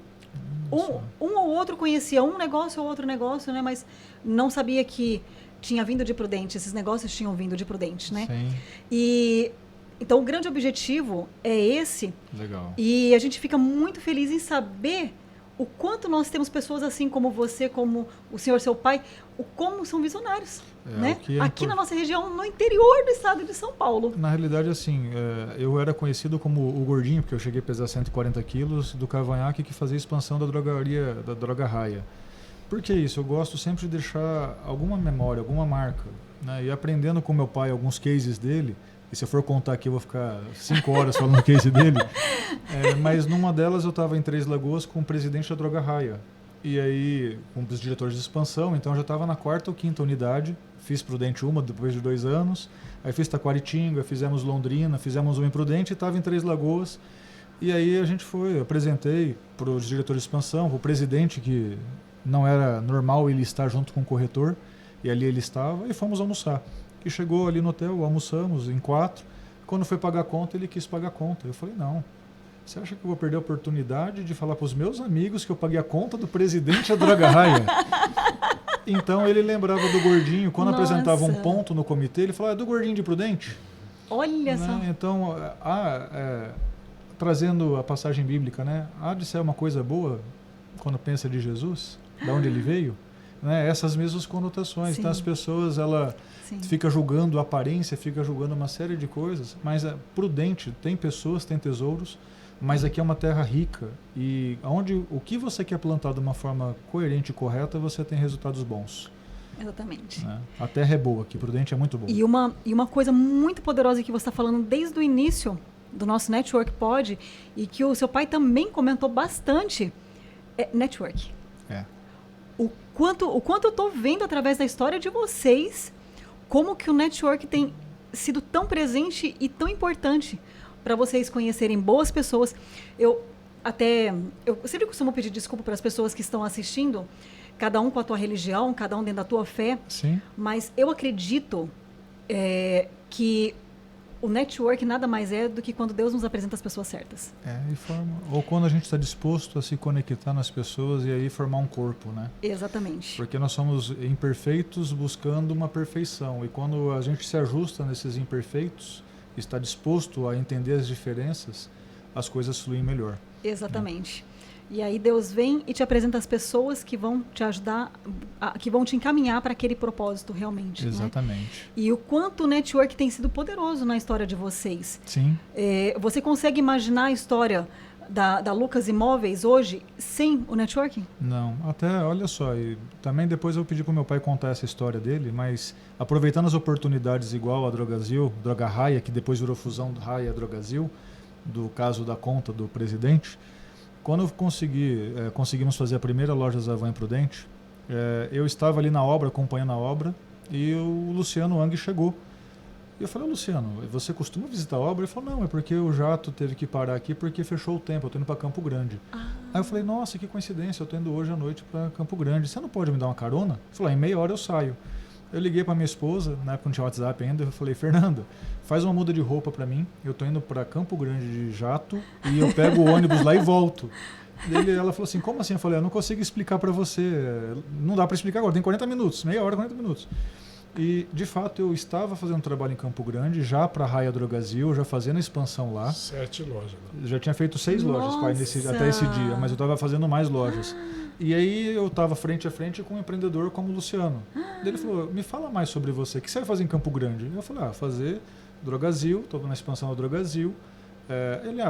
Um ou outro conhecia um negócio ou outro negócio, né? Mas não sabia que tinha vindo de Prudente, esses negócios tinham vindo de Prudente, né? Sim. Então, o grande objetivo é esse. Legal. E a gente fica muito feliz em saber o quanto nós temos pessoas assim como você, como o senhor, seu pai, como são visionários. Né? Aqui na nossa região, no interior do estado de São Paulo. Na realidade, assim, eu era conhecido como o gordinho, porque eu cheguei a pesar 140 quilos, do cavanhaque que fazia expansão da Droga Raia. Por que isso? Eu gosto sempre de deixar alguma memória, alguma marca. Né? E aprendendo com meu pai alguns cases dele, e se eu for contar aqui eu vou ficar 5 horas falando o case dele, mas numa delas eu estava em Três Lagoas com o presidente da Droga Raia. E aí, com os diretores de expansão, então eu já estava na 4ª ou 5ª unidade, fiz Prudente uma depois de 2 anos, aí fiz Taquaritinga, fizemos Londrina, fizemos uma em Prudente e estava em Três Lagoas. E aí a gente apresentei para os diretores de expansão, para o presidente, que não era normal ele estar junto com o corretor, e ali ele estava, e fomos almoçar. E chegou ali no hotel, almoçamos em 4. Quando foi pagar a conta, ele quis pagar a conta. Eu falei, não. Você acha que eu vou perder a oportunidade de falar para os meus amigos que eu paguei a conta do presidente da Droga Raia? Então ele lembrava do gordinho. Quando apresentava um ponto no comitê, ele falava, é do gordinho de Prudente? Olha só. Então, trazendo a passagem bíblica, né? Há de ser uma coisa boa quando pensa de Jesus, de onde ele veio. Né? Essas mesmas conotações. Sim. Então as pessoas fica julgando a aparência, fica julgando uma série de coisas, mas Prudente tem pessoas, tem tesouros, mas aqui é uma terra rica e onde o que você quer plantar de uma forma coerente e correta, você tem resultados bons. Exatamente. Né? A terra é boa aqui, Prudente é muito boa. E uma coisa muito poderosa que você está falando desde o início do nosso Network Pod e que o seu pai também comentou bastante é network. O quanto eu estou vendo através da história de vocês, como que o network tem sido tão presente e tão importante para vocês conhecerem boas pessoas. Eu sempre costumo pedir desculpa para as pessoas que estão assistindo, cada um com a tua religião, cada um dentro da tua fé. Sim. Mas eu acredito que o network nada mais é do que quando Deus nos apresenta as pessoas certas. Ou quando a gente está disposto a se conectar nas pessoas e aí formar um corpo, né? Exatamente. Porque nós somos imperfeitos buscando uma perfeição. E quando a gente se ajusta nesses imperfeitos, está disposto a entender as diferenças, as coisas fluem melhor. Exatamente. E aí Deus vem e te apresenta as pessoas que vão te ajudar, que vão te encaminhar para aquele propósito realmente. Exatamente. Né? E o quanto o network tem sido poderoso na história de vocês. Sim. Você consegue imaginar a história da Lucas Imóveis hoje sem o networking? Não, até, olha só, e também depois eu pedi para o meu pai contar essa história dele, mas aproveitando as oportunidades igual a Drogasil, Droga Raia, que depois virou fusão Raia Drogasil, do caso da conta do presidente, quando eu conseguimos fazer a primeira loja Zavan em Prudente, eu estava ali na obra, acompanhando a obra, e o Luciano Wang chegou. E eu falei, Luciano, você costuma visitar a obra? Ele falou, não, é porque o jato teve que parar aqui porque fechou o tempo, eu estou indo para Campo Grande. Aí eu falei, nossa, que coincidência, eu estou indo hoje à noite para Campo Grande, você não pode me dar uma carona? Ele falou, em meia hora eu saio. Eu liguei para minha esposa, na época não tinha WhatsApp ainda, eu falei, Fernanda, faz uma muda de roupa para mim, eu estou indo para Campo Grande de jato e eu pego o ônibus lá e volto. Ela falou assim, como assim? Eu falei, eu não consigo explicar para você, não dá para explicar agora, tem 40 minutos, meia hora, 40 minutos. E, de fato, eu estava fazendo trabalho em Campo Grande, já para a Raia Drogasil, já fazendo a expansão lá. 7 lojas. Já tinha feito 6 lojas, pai, até esse dia, mas eu estava fazendo mais lojas. E aí eu estava frente a frente com um empreendedor como o Luciano. Ele falou, me fala mais sobre você, o que você vai fazer em Campo Grande? Eu falei, fazer Drogasil, estou na expansão da Drogasil.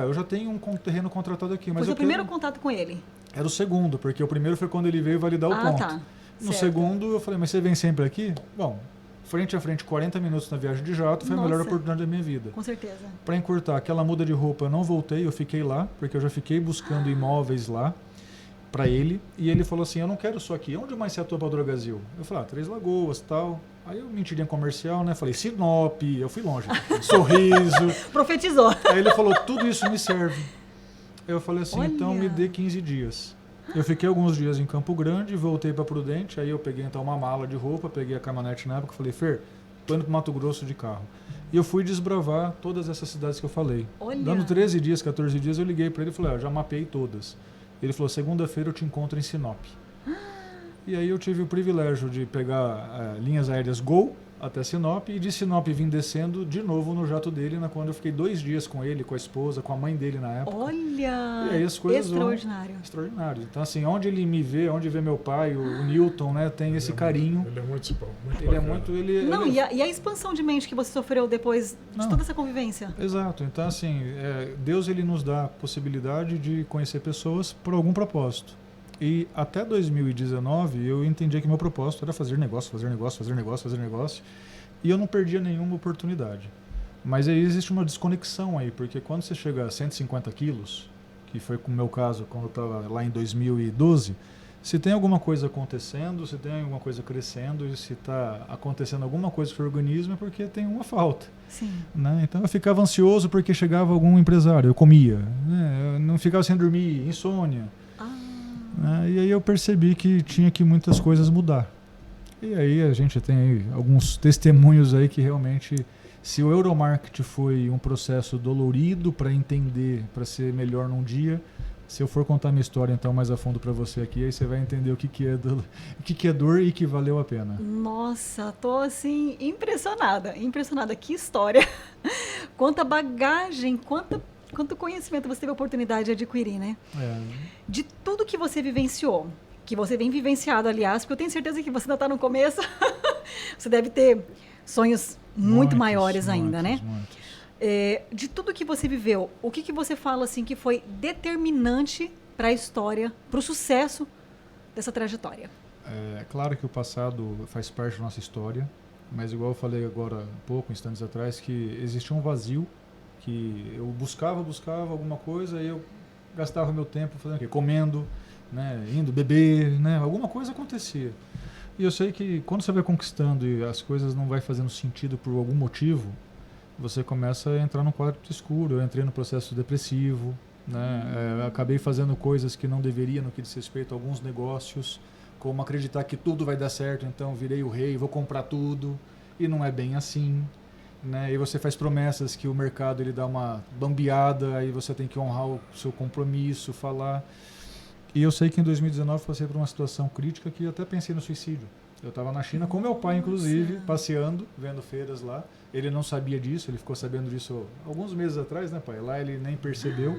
Eu já tenho um terreno contratado aqui. Mas foi o primeiro contato com ele? Era o segundo, porque o primeiro foi quando ele veio validar o ponto. Tá. No segundo, eu falei, mas você vem sempre aqui? Bom, frente a frente, 40 minutos na viagem de jato, foi a melhor oportunidade da minha vida. Com certeza. Para encurtar, aquela muda de roupa eu não voltei, eu fiquei lá, porque eu já fiquei buscando imóveis lá para ele. E ele falou assim, eu não quero só aqui, onde mais você atua para o Drogasil? Eu falei, Três Lagoas, tal. Aí eu mentiria em comercial, né? Falei, Sinop, eu fui longe. Sorriso. Profetizou. Aí ele falou, tudo isso me serve. Eu falei assim, Olha. Então me dê 15 dias. Eu fiquei alguns dias em Campo Grande, voltei para Prudente, aí eu peguei então uma mala de roupa, peguei a caminhonete na época, falei, Fer, tô indo pro Mato Grosso de carro. E eu fui desbravar todas essas cidades que eu falei. Olha. Dando 13 dias, 14 dias, eu liguei para ele e falei, já mapeei todas. Ele falou, segunda-feira eu te encontro em Sinop. E aí eu tive o privilégio de pegar linhas aéreas Gol até Sinop e de Sinop vim descendo de novo no jato dele, quando eu fiquei 2 dias com ele, com a esposa, com a mãe dele na época. Olha! E aí as coisas extraordinário. Extraordinário. Então assim, onde ele me vê, onde vê meu pai, o Newton, né, tem esse carinho. Ele é muito bom, muito Ele é bacana. muito... E a expansão de mente que você sofreu depois de toda essa convivência? Exato. Então assim, Deus ele nos dá a possibilidade de conhecer pessoas por algum propósito. E até 2019 eu entendia que meu propósito era fazer negócio. E eu não perdia nenhuma oportunidade. Mas aí existe uma desconexão aí, porque quando você chega a 150 quilos, que foi com o meu caso quando eu estava lá em 2012, se tem alguma coisa acontecendo, se tem alguma coisa crescendo, e se está acontecendo alguma coisa com o organismo é porque tem uma falta. Sim. Né? Então eu ficava ansioso porque chegava algum empresário, eu comia, né? Eu não ficava sem dormir, insônia. E aí eu percebi que tinha que muitas coisas mudar. E aí a gente tem aí alguns testemunhos aí que realmente, se o Euromarket foi um processo dolorido para entender, para ser melhor num dia, se eu for contar minha história então mais a fundo para você aqui, aí você vai entender o que é dor e que valeu a pena. Nossa, tô assim impressionada. Que história. Quanta bagagem, quanto conhecimento você teve a oportunidade de adquirir, né? De tudo que você vivenciou, que você vem vivenciado, aliás, porque eu tenho certeza que você ainda está no começo, você deve ter sonhos muito maiores ainda, né? Muitos. De tudo que você viveu, o que você fala assim que foi determinante para a história, para o sucesso dessa trajetória? É claro que o passado faz parte da nossa história, mas igual eu falei agora instantes atrás, que existia um vazio, que eu buscava alguma coisa e eu gastava meu tempo fazendo o quê? Comendo, né? Indo beber, né? Alguma coisa acontecia. E eu sei que quando você vai conquistando e as coisas não vai fazendo sentido por algum motivo, você começa a entrar num quadro escuro. Eu entrei no processo depressivo, né? Acabei fazendo coisas que não deveria no que diz respeito a alguns negócios, como acreditar que tudo vai dar certo, então virei o rei, vou comprar tudo, e não é bem assim. Né? E você faz promessas que o mercado ele dá uma bambeada, aí você tem que honrar o seu compromisso, falar. E eu sei que em 2019 passei por uma situação crítica que eu até pensei no suicídio. Eu estava na China com meu pai, inclusive, passeando, vendo feiras lá. Ele não sabia disso, ele ficou sabendo disso alguns meses atrás, né, pai? Lá ele nem percebeu.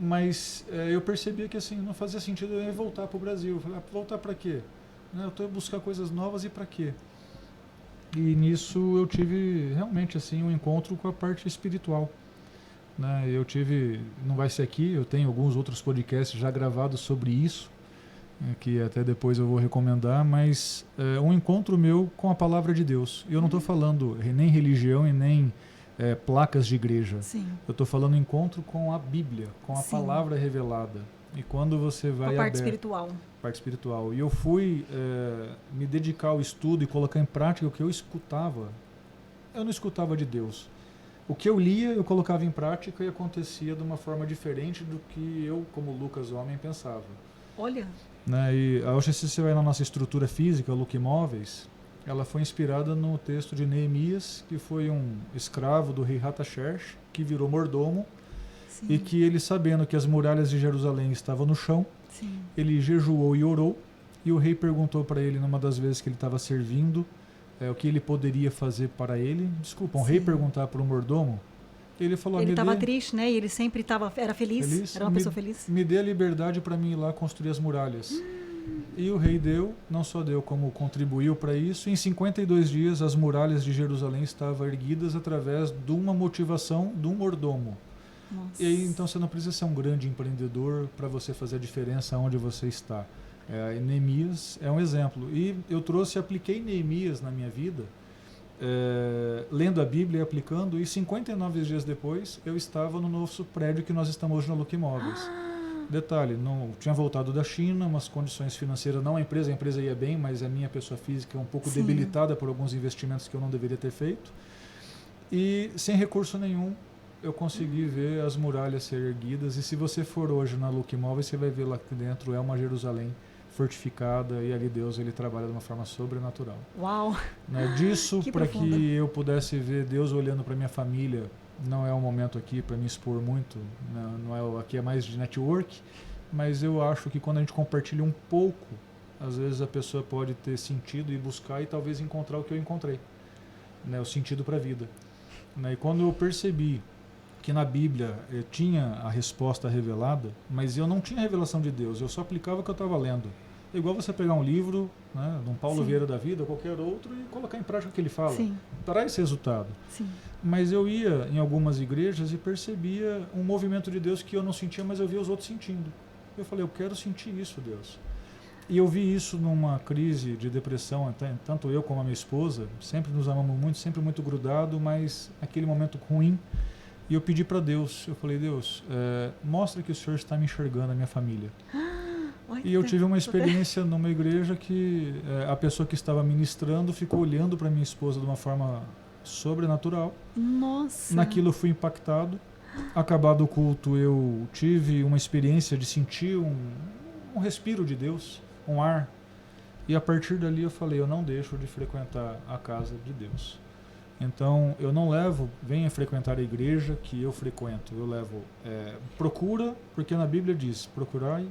Mas eu percebia que assim, não fazia sentido eu voltar para o Brasil. Eu falei, voltar para quê? Eu estou buscar coisas novas e para quê? E nisso eu tive realmente assim um encontro com a parte espiritual. né? Eu tive, não vai ser aqui, eu tenho alguns outros podcasts já gravados sobre isso, que até depois eu vou recomendar, mas um encontro meu com a palavra de Deus. Eu não estou falando nem religião e nem placas de igreja. Sim. Eu estou falando encontro com a Bíblia, com a Sim. palavra revelada. E quando você vai... A parte espiritual. Parte espiritual. E eu fui me dedicar ao estudo e colocar em prática o que eu escutava. Eu não escutava de Deus. O que eu lia, eu colocava em prática e acontecia de uma forma diferente do que eu, como Lucas homem, pensava. Olha. Né? E hoje, se você vai na nossa estrutura física, Luca Imóveis, ela foi inspirada no texto de Neemias, que foi um escravo do rei Artaxerxes, que virou mordomo. Sim. E que ele, sabendo que as muralhas de Jerusalém estavam no chão, Sim. ele jejuou e orou, e o rei perguntou para ele, numa das vezes que ele estava servindo, o que ele poderia fazer para ele. Desculpa, um rei perguntar para um mordomo, ele falou... Ele estava triste, né? E ele sempre era feliz, era uma pessoa feliz. Me dê a liberdade para mim ir lá construir as muralhas. E o rei deu, não só deu, como contribuiu para isso. Em 52 dias, as muralhas de Jerusalém estavam erguidas através de uma motivação de um mordomo. Nossa. E aí, então, você não precisa ser um grande empreendedor para você fazer a diferença onde você está. Neemias é um exemplo. E eu apliquei Neemias na minha vida, lendo a Bíblia e aplicando, e 59 dias depois eu estava no nosso prédio que nós estamos hoje na Luca Imóveis. Detalhe, não tinha voltado da China, umas condições financeiras, não a empresa ia bem, mas a minha pessoa física é um pouco debilitada por alguns investimentos que eu não deveria ter feito. E sem recurso nenhum, eu consegui ver as muralhas ser erguidas. E se você for hoje na Luca Imóveis, você vai ver lá que dentro é uma Jerusalém fortificada, e ali Deus ele trabalha de uma forma sobrenatural. Uau! Né? Disso, para profunda. que eu pudesse ver Deus olhando para minha família, não é um momento aqui para me expor muito, aqui é mais de network, mas eu acho que quando a gente compartilha um pouco, às vezes a pessoa pode ter sentido e buscar e talvez encontrar o que eu encontrei, né? O sentido para a vida. Né? E quando eu percebi que na Bíblia tinha a resposta revelada, mas eu não tinha revelação de Deus, eu só aplicava o que eu estava lendo. É igual você pegar um livro, né, de um Paulo Vieira da vida, ou qualquer outro, e colocar em prática o que ele fala. Sim. Traz esse resultado. Sim. Mas eu ia em algumas igrejas e percebia um movimento de Deus que eu não sentia, mas eu via os outros sentindo. Eu falei, eu quero sentir isso, Deus. E eu vi isso numa crise de depressão, tanto eu como a minha esposa, sempre nos amamos muito, sempre muito grudado, mas aquele momento ruim. E eu pedi para Deus, eu falei, Deus, mostra que o Senhor está me enxergando, a minha família. E eu tive uma experiência numa igreja que a pessoa que estava ministrando ficou olhando para minha esposa de uma forma sobrenatural. Nossa! Naquilo eu fui impactado. Acabado o culto, eu tive uma experiência de sentir um respiro de Deus, um ar. E a partir dali eu falei, eu não deixo de frequentar a casa de Deus. Então, eu não venha frequentar a igreja que eu frequento. Eu levo, procura, porque na Bíblia diz, procurai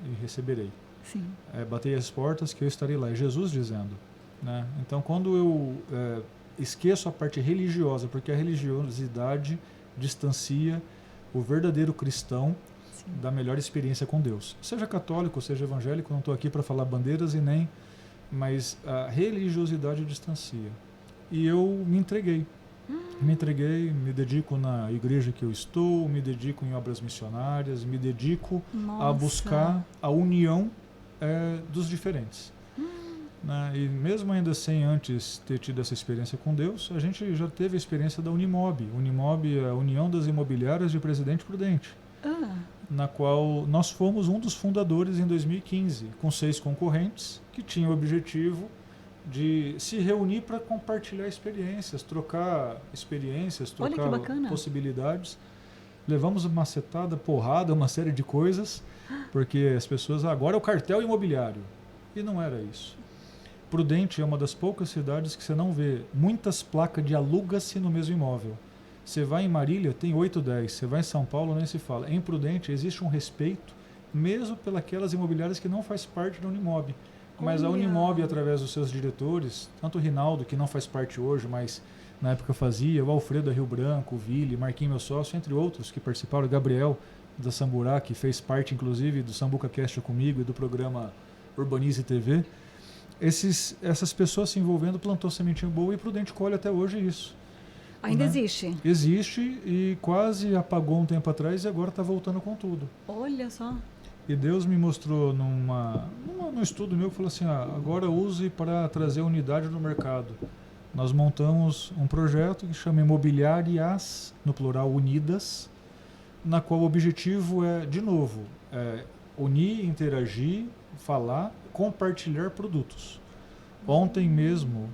e receberei. Sim. Batei as portas que eu estarei lá. É Jesus dizendo. Né? Então, quando eu esqueço a parte religiosa, porque a religiosidade distancia o verdadeiro cristão da melhor experiência com Deus. Seja católico, seja evangélico, não estou aqui para falar bandeiras mas a religiosidade distancia. E eu me entreguei, me dedico na igreja que eu estou, me dedico em obras missionárias, me dedico a buscar a união dos diferentes. Né? E mesmo ainda sem antes ter tido essa experiência com Deus, a gente já teve a experiência da Unimob. Unimob é a União das Imobiliárias de Presidente Prudente, na qual nós fomos um dos fundadores em 2015, com 6 concorrentes que tinham o objetivo de se reunir para compartilhar experiências, trocar possibilidades. Levamos uma macetada, porrada, uma série de coisas, porque as pessoas, agora é o cartel imobiliário. E não era isso. Prudente é uma das poucas cidades que você não vê muitas placas de aluga-se no mesmo imóvel. Você vai em Marília, tem 8, 10. Você vai em São Paulo, nem se fala. Em Prudente existe um respeito, mesmo pelas imobiliárias que não faz parte da Unimob. Mas a Unimob, através dos seus diretores, tanto o Rinaldo, que não faz parte hoje, mas na época fazia, o Alfredo da Rio Branco, o Vili, Marquinhos, meu sócio, entre outros que participaram, o Gabriel da Samburá, que fez parte, inclusive, do Sambuca Cast comigo e do programa Urbanize TV. Essas pessoas se envolvendo, plantou sementinha boa e Prudente colhe até hoje isso. Ainda né? existe? Existe e quase apagou um tempo atrás e agora está voltando com tudo. Olha só. E Deus me mostrou num estudo meu que falou assim, agora use para trazer unidade no mercado. Nós montamos um projeto que chama Imobiliárias, no plural Unidas, na qual o objetivo é, de novo, unir, interagir, falar, compartilhar produtos. Ontem mesmo,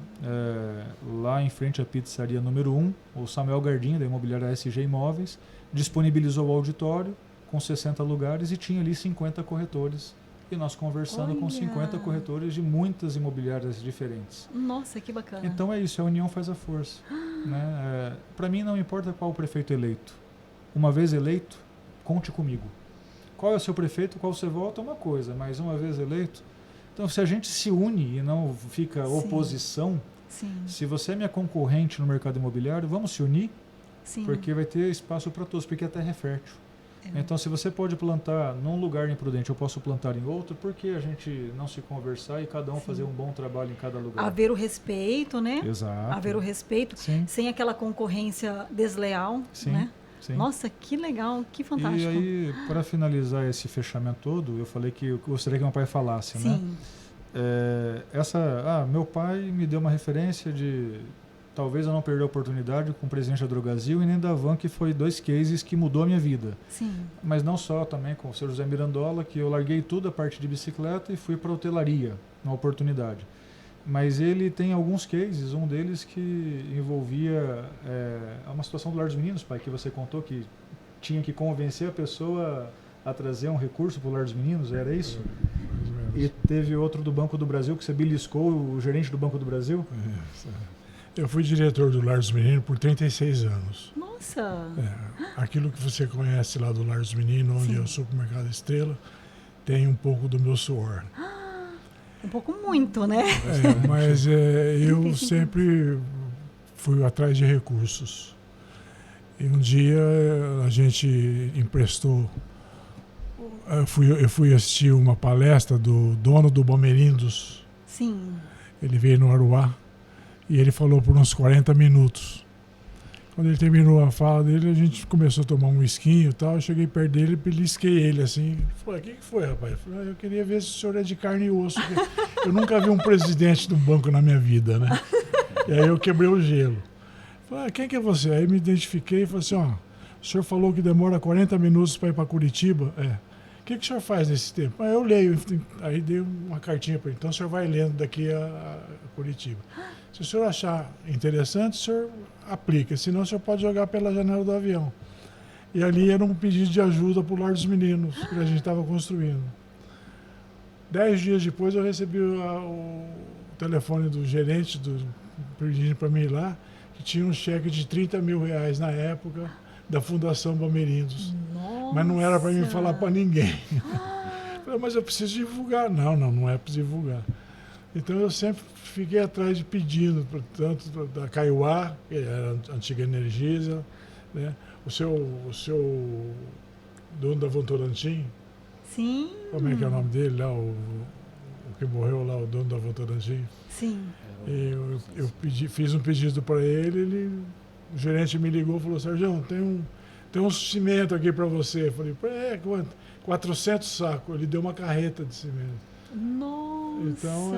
lá em frente à pizzaria número 1, o Samuel Gardinha, da imobiliária SG Imóveis, disponibilizou o auditório com 60 lugares e tinha ali 50 corretores. E nós conversando com 50 corretores de muitas imobiliárias diferentes. Nossa, que bacana. Então é isso, a união faz a força. Né? Para mim não importa qual o prefeito eleito. Uma vez eleito, conte comigo. Qual é o seu prefeito, qual você vota é uma coisa, mas uma vez eleito... Então se a gente se une e não fica oposição, se você é minha concorrente no mercado imobiliário, vamos se unir, porque vai ter espaço para todos, porque a terra é fértil. Então, se você pode plantar num lugar imprudente, eu posso plantar em outro, por que a gente não se conversar e cada um fazer um bom trabalho em cada lugar? Haver o respeito, né? Exato. Haver o respeito, sem aquela concorrência desleal, né? Sim. Nossa, que legal, que fantástico. E aí, para finalizar esse fechamento todo, eu falei que eu gostaria que meu pai falasse, né? Meu pai me deu uma referência de... Talvez eu não perdi a oportunidade com o presidente da Drogasil e nem da Van, que foi 2 cases que mudou a minha vida. Sim. Mas não só, também com o Sr. José Mirandola, que eu larguei tudo a parte de bicicleta e fui para a hotelaria, uma oportunidade. Mas ele tem alguns cases, um deles que envolvia uma situação do Lar dos Meninos, pai, que você contou que tinha que convencer a pessoa a trazer um recurso para o Lar dos Meninos, era isso? E teve outro do Banco do Brasil, que você beliscou o gerente do Banco do Brasil? Eu fui diretor do Lar dos Meninos por 36 anos. Nossa! Aquilo que você conhece lá do Lar dos Meninos, onde é o Supermercado Estrela, tem um pouco do meu suor. Um pouco muito, né? Mas eu sempre fui atrás de recursos. E um dia a gente emprestou... Eu fui assistir uma palestra do dono do Bamerindos. Sim. Ele veio no Aruá. E ele falou por uns 40 minutos. Quando ele terminou a fala dele, a gente começou a tomar um esquinho e tal. Eu cheguei perto dele e belisquei ele assim. Ele falou, o que foi, rapaz? Eu falei, eu queria ver se o senhor é de carne e osso. Eu nunca vi um presidente de um banco na minha vida, né? E aí eu quebrei o gelo. Eu falei, quem que é você? Aí me identifiquei e falei assim, o senhor falou que demora 40 minutos para ir para Curitiba? O que o senhor faz nesse tempo? Eu leio. Aí dei uma cartinha para ele. Então o senhor vai lendo daqui a Curitiba. Se o senhor achar interessante, o senhor aplica. Senão, o senhor pode jogar pela janela do avião. E ali era um pedido de ajuda para o Lar dos Meninos, que a gente estava construindo. 10 dias depois, eu recebi o telefone do gerente, pedindo para mim ir lá, que tinha um cheque de R$30 mil na época, da Fundação Bamerindos. Nossa. Mas não era para mim falar para ninguém. Eu falei, mas eu preciso divulgar. Não é para divulgar. Então eu sempre fiquei atrás de pedindo, tanto da Kaiowá, que era a antiga Energisa, né? O seu dono da Votorantim. Sim. Como é que é o nome dele lá, o que morreu lá, o dono da Votorantim? Sim. Eu fiz um pedido para ele, o gerente me ligou e falou, Sérgio, tem um cimento aqui para você. Eu falei, quanto? 400 sacos. Ele deu uma carreta de cimento. Nossa! Então,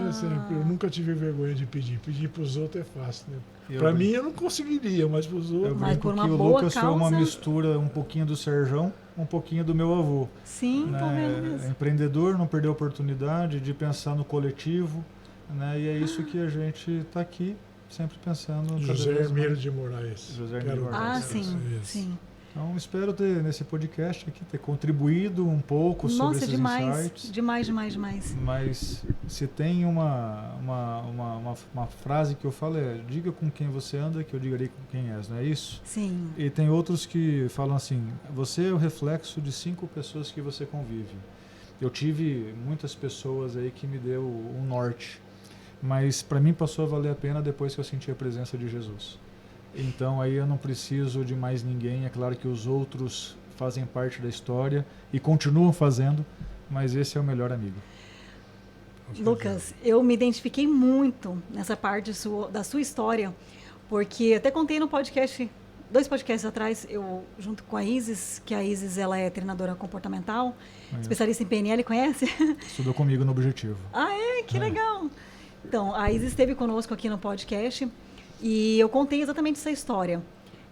eu nunca tive vergonha de pedir. Pedir para os outros é fácil, né? Para mim, eu não conseguiria, mas para os outros... Eu brinco que o Lucas foi uma mistura, um pouquinho do Serjão, um pouquinho do meu avô. Sim, né? Tô vendo mesmo. Empreendedor, não perdeu a oportunidade de pensar no coletivo, né? E é isso que a gente está aqui, sempre pensando... José Hermílio de Moraes. José Hermílio de Moraes. Sim. Então, espero ter, nesse podcast aqui, ter contribuído um pouco sobre esses insights. Demais. Mas se tem uma frase que eu falo diga com quem você anda que eu digarei com quem és, não é isso? Sim. E tem outros que falam assim, você é o reflexo de 5 pessoas que você convive. Eu tive muitas pessoas aí que me deu um norte, mas para mim passou a valer a pena depois que eu senti a presença de Jesus. Então aí eu não preciso de mais ninguém, é claro que os outros fazem parte da história e continuam fazendo, mas esse é o melhor amigo. Lucas, eu me identifiquei muito nessa parte da sua história, Porque eu até contei no podcast, 2 podcasts atrás, eu junto com a Isis, que a Isis ela é treinadora comportamental, especialista em PNL, conhece? Estudou comigo no Objetivo. Ah, que legal! Então, a Isis esteve conosco aqui no podcast e eu contei exatamente essa história.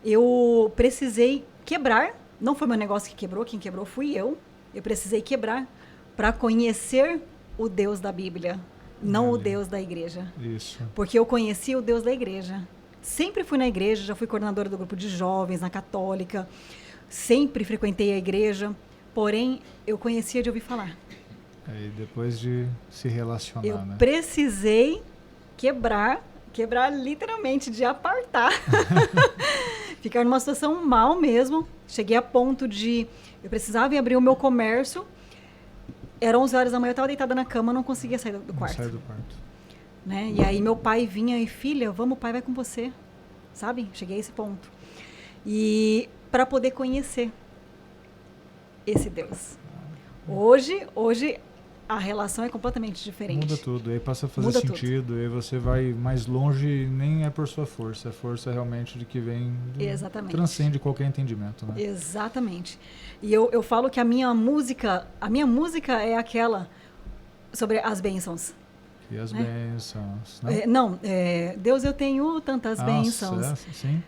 Eu precisei quebrar, não foi meu negócio que quebrou, quem quebrou fui eu. Eu precisei quebrar para conhecer o Deus da Bíblia, não o Deus da igreja. Isso. Porque eu conheci o Deus da igreja. Sempre fui na igreja, já fui coordenadora do grupo de jovens na Católica, sempre frequentei a igreja, porém eu conhecia de ouvir falar. Aí depois de se relacionar, Eu né? precisei quebrar literalmente, de apartar. Ficar numa situação mal mesmo. Cheguei a ponto de... Eu precisava ir abrir o meu comércio. Eram 11 horas da manhã, eu estava deitada na cama, não conseguia sair do quarto. Sai do quarto. Né? E aí meu pai vinha e, filha, vamos, o pai vai com você. Sabe? Cheguei a esse ponto. E para poder conhecer esse Deus. Hoje a relação é completamente diferente. Muda tudo, aí passa a fazer Muda sentido, aí você vai mais longe, nem é por sua força, é força realmente de que vem, Exatamente. Transcende qualquer entendimento, né? Exatamente. E eu falo que a minha música é aquela sobre as bênçãos. E as bênçãos, né? Deus, eu tenho tantas bênçãos. Sim.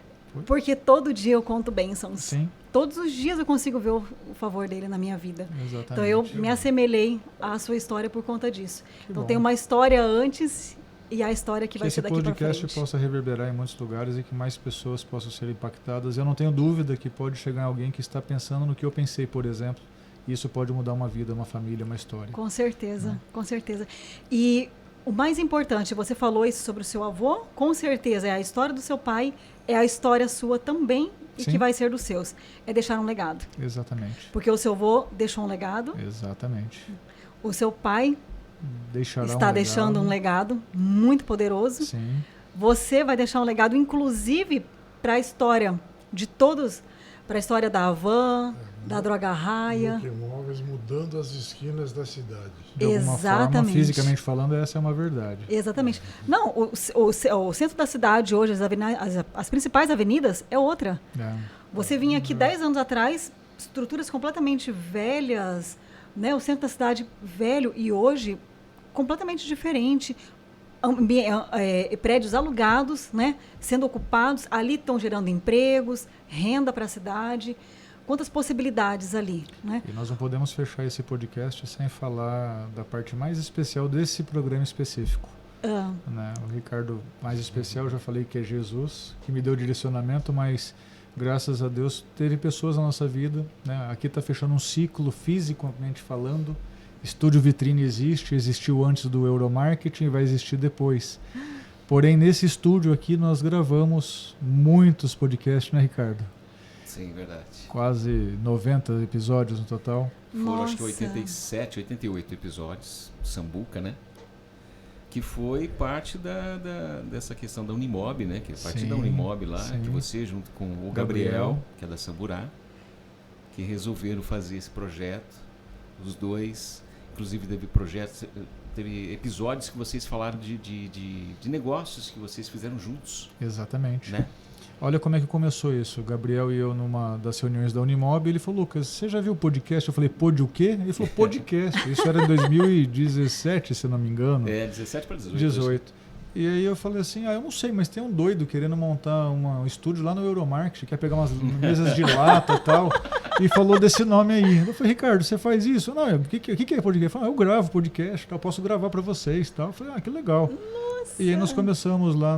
Porque todo dia eu conto bênçãos. Sim. Todos os dias eu consigo ver o favor dele na minha vida. Exatamente. Então eu me assemelhei à sua história por conta disso. Então bom. tem uma história antes e a história que vai ser daqui para frente. Que esse podcast possa reverberar em muitos lugares e que mais pessoas possam ser impactadas. Eu não tenho dúvida que pode chegar alguém que está pensando no que eu pensei, por exemplo. E isso pode mudar uma vida, uma família, uma história. Com certeza, com certeza. E o mais importante, você falou isso sobre o seu avô, com certeza é a história do seu pai, é a história sua também e Sim. que vai ser dos seus. É deixar um legado. Exatamente. Porque o seu avô deixou um legado. Exatamente. O seu pai está deixando um legado muito poderoso. Sim. Você vai deixar um legado, inclusive, para a história de todos, para a história da Havan, da Droga Raia. Móveis mudando as esquinas da cidade. De alguma forma, fisicamente falando, essa é uma verdade. Exatamente. Não, o centro da cidade hoje, as principais avenidas, é outra. Você vinha aqui 10 anos atrás, estruturas completamente velhas, né? O centro da cidade velho e hoje completamente diferente. Prédios alugados, né? Sendo ocupados, ali estão gerando empregos, renda para a cidade. Quantas possibilidades ali, né? E nós não podemos fechar esse podcast sem falar da parte mais especial desse programa específico. Né? O Ricardo, mais especial, eu já falei que é Jesus, que me deu direcionamento, mas graças a Deus teve pessoas na nossa vida, né? Aqui está fechando um ciclo fisicamente falando. Estúdio Vitrine existiu antes do Euromarketing e vai existir depois. Porém, nesse estúdio aqui nós gravamos muitos podcasts, né, Ricardo? Sim, verdade. Quase 90 episódios no total. Foram acho que 87, 88 episódios, Sambuca, né? Que foi parte dessa questão da Unimob, né? Que é parte da Unimob lá, que você junto com o Gabriel, que é da Samburá, que resolveram fazer esse projeto, os dois. Inclusive teve episódios que vocês falaram de negócios que vocês fizeram juntos. Exatamente. Né? Olha como é que começou isso. O Gabriel e eu, numa das reuniões da Unimob, ele falou, Lucas, você já viu o podcast? Eu falei, pod o quê? Ele falou, podcast. Isso era em 2017, se não me engano. 17 para 18. 18. E aí eu falei assim, eu não sei, mas tem um doido querendo montar um estúdio lá no Euromarket, quer pegar umas mesas de lata e tal, e falou desse nome aí. Eu falei, Ricardo, você faz isso? Não, o que é podcast? Ele falou, eu gravo podcast, eu posso gravar para vocês. Tal. Eu falei, que legal. Nossa. E aí nós começamos lá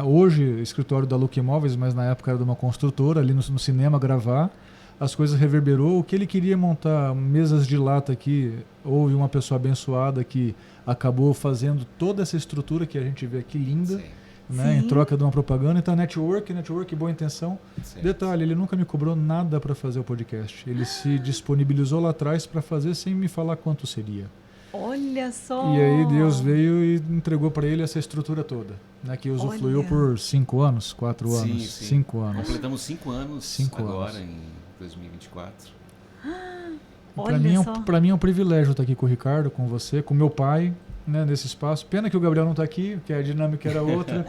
hoje, escritório da Look Imóveis, mas na época era de uma construtora, ali no cinema, gravar. As coisas reverberou. O que ele queria montar mesas de lata aqui, houve uma pessoa abençoada que acabou fazendo toda essa estrutura que a gente vê aqui linda, né, em troca de uma propaganda. Então, network, boa intenção. Sim. Detalhe, ele nunca me cobrou nada para fazer o podcast. Ele se disponibilizou lá atrás para fazer sem me falar quanto seria. Olha só! E aí Deus veio e entregou para ele essa estrutura toda, né, que usufruiu por 5 anos, 4 anos, 5 anos. Completamos 5 anos agora, em 2024. Para mim é um privilégio estar aqui com o Ricardo, com você, com meu pai, né, nesse espaço. Pena que o Gabriel não está aqui, que a dinâmica era outra,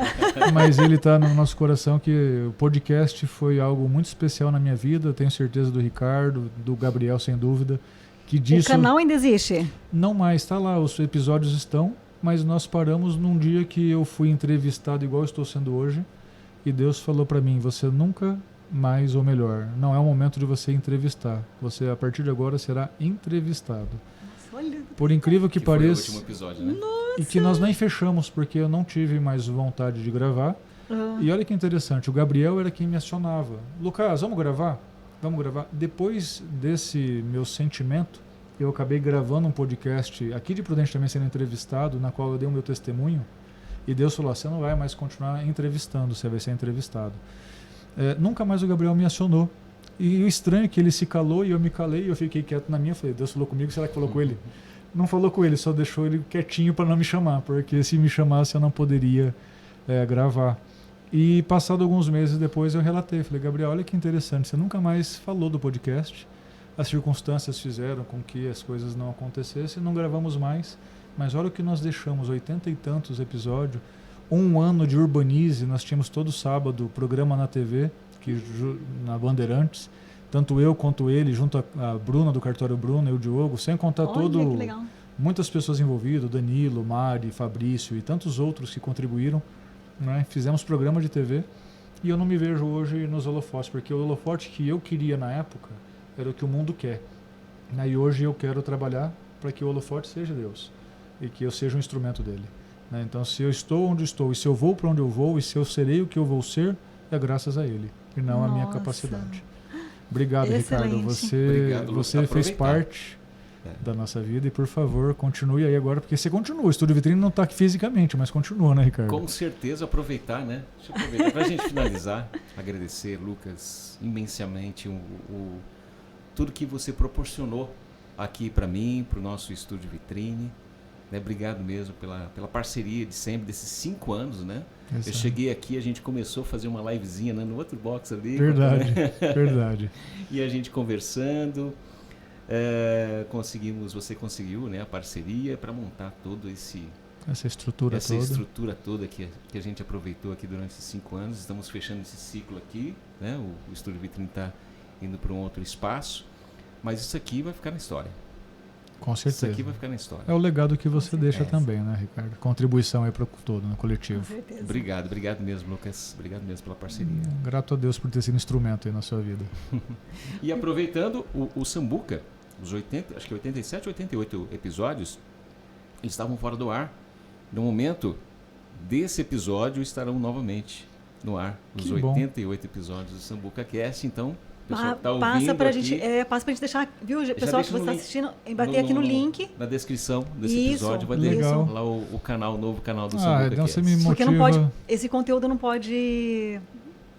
mas ele está no nosso coração, que o podcast foi algo muito especial na minha vida. Eu tenho certeza do Ricardo, do Gabriel, sem dúvida, que disso... O canal ainda existe? Não mais, está lá, os episódios estão, mas nós paramos num dia que eu fui entrevistado igual eu estou sendo hoje, e Deus falou para mim, você nunca mais, ou melhor, não é o momento de você entrevistar, você a partir de agora será entrevistado. Olha, por incrível que pareça, foi o último episódio, né? e que nós nem fechamos, porque eu não tive mais vontade de gravar. E olha que interessante, o Gabriel era quem me acionava. Lucas, vamos gravar? Vamos gravar. Depois desse meu sentimento, eu acabei gravando um podcast aqui de Prudente, também sendo entrevistado, na qual eu dei o meu testemunho, e Deus falou, você não vai mais continuar entrevistando, você vai ser entrevistado. Nunca mais o Gabriel me acionou. E o estranho é que ele se calou e eu me calei e eu fiquei quieto na minha. Falei, Deus falou comigo, será que falou com ele? Não falou com ele, só deixou ele quietinho para não me chamar, porque se me chamasse eu não poderia gravar. E passado alguns meses depois eu relatei, falei, Gabriel, olha que interessante, você nunca mais falou do podcast, as circunstâncias fizeram com que as coisas não acontecessem, não gravamos mais, mas olha o que nós deixamos, 80 e tantos episódios, 1 ano de Urbanize, nós tínhamos todo sábado programa na TV, na Bandeirantes, tanto eu quanto ele, junto a Bruna do Cartório Bruna e o Diogo, sem contar muitas pessoas envolvidas, Danilo, Mari, Fabrício e tantos outros que contribuíram, né? Fizemos programa de TV e eu não me vejo hoje nos holofotes, porque o holofote que eu queria na época era o que o mundo quer, né? E hoje eu quero trabalhar para que o holofote seja Deus e que eu seja um instrumento dele, né? Então, se eu estou onde estou e se eu vou para onde eu vou e se eu serei o que eu vou ser, é graças a ele e não a minha capacidade. Obrigado, excelente. Ricardo. Você fez parte da nossa vida e, por favor, continue aí agora, porque você continua. O Estúdio Vitrine não está aqui fisicamente, mas continua, né, Ricardo? Com certeza, aproveitar, né? Deixa eu aproveitar para a gente finalizar. Agradecer, Lucas, imensamente tudo que você proporcionou aqui para mim, para o nosso Estúdio Vitrine. Né? Obrigado mesmo pela parceria de sempre, desses 5 anos, né? Eu cheguei aqui, a gente começou a fazer uma livezinha, né, no outro box ali. Verdade, verdade. E a gente conversando, você conseguiu, né, a parceria para montar todo essa estrutura toda que a gente aproveitou aqui durante esses 5 anos. Estamos fechando esse ciclo aqui, né? O Estúdio Vitrine está indo para um outro espaço, mas isso aqui vai ficar na história. Com certeza. Isso aqui vai ficar na história. É o legado que você deixa também, né, Ricardo? Contribuição aí para o todo, no coletivo. Com certeza. Obrigado mesmo, Lucas. Obrigado mesmo pela parceria. Grato a Deus por ter sido instrumento aí na sua vida. E aproveitando, o Sambuca, os 87, 88 episódios, eles estavam fora do ar. No momento desse episódio, estarão novamente no ar. Os 88 episódios do Sambuca Cast, então... Passa pra gente deixar, viu, pessoal que você está assistindo, bater aqui no link. Na descrição desse episódio vai ter lá o novo canal do Sambuca então Cast. Porque não pode, esse conteúdo não pode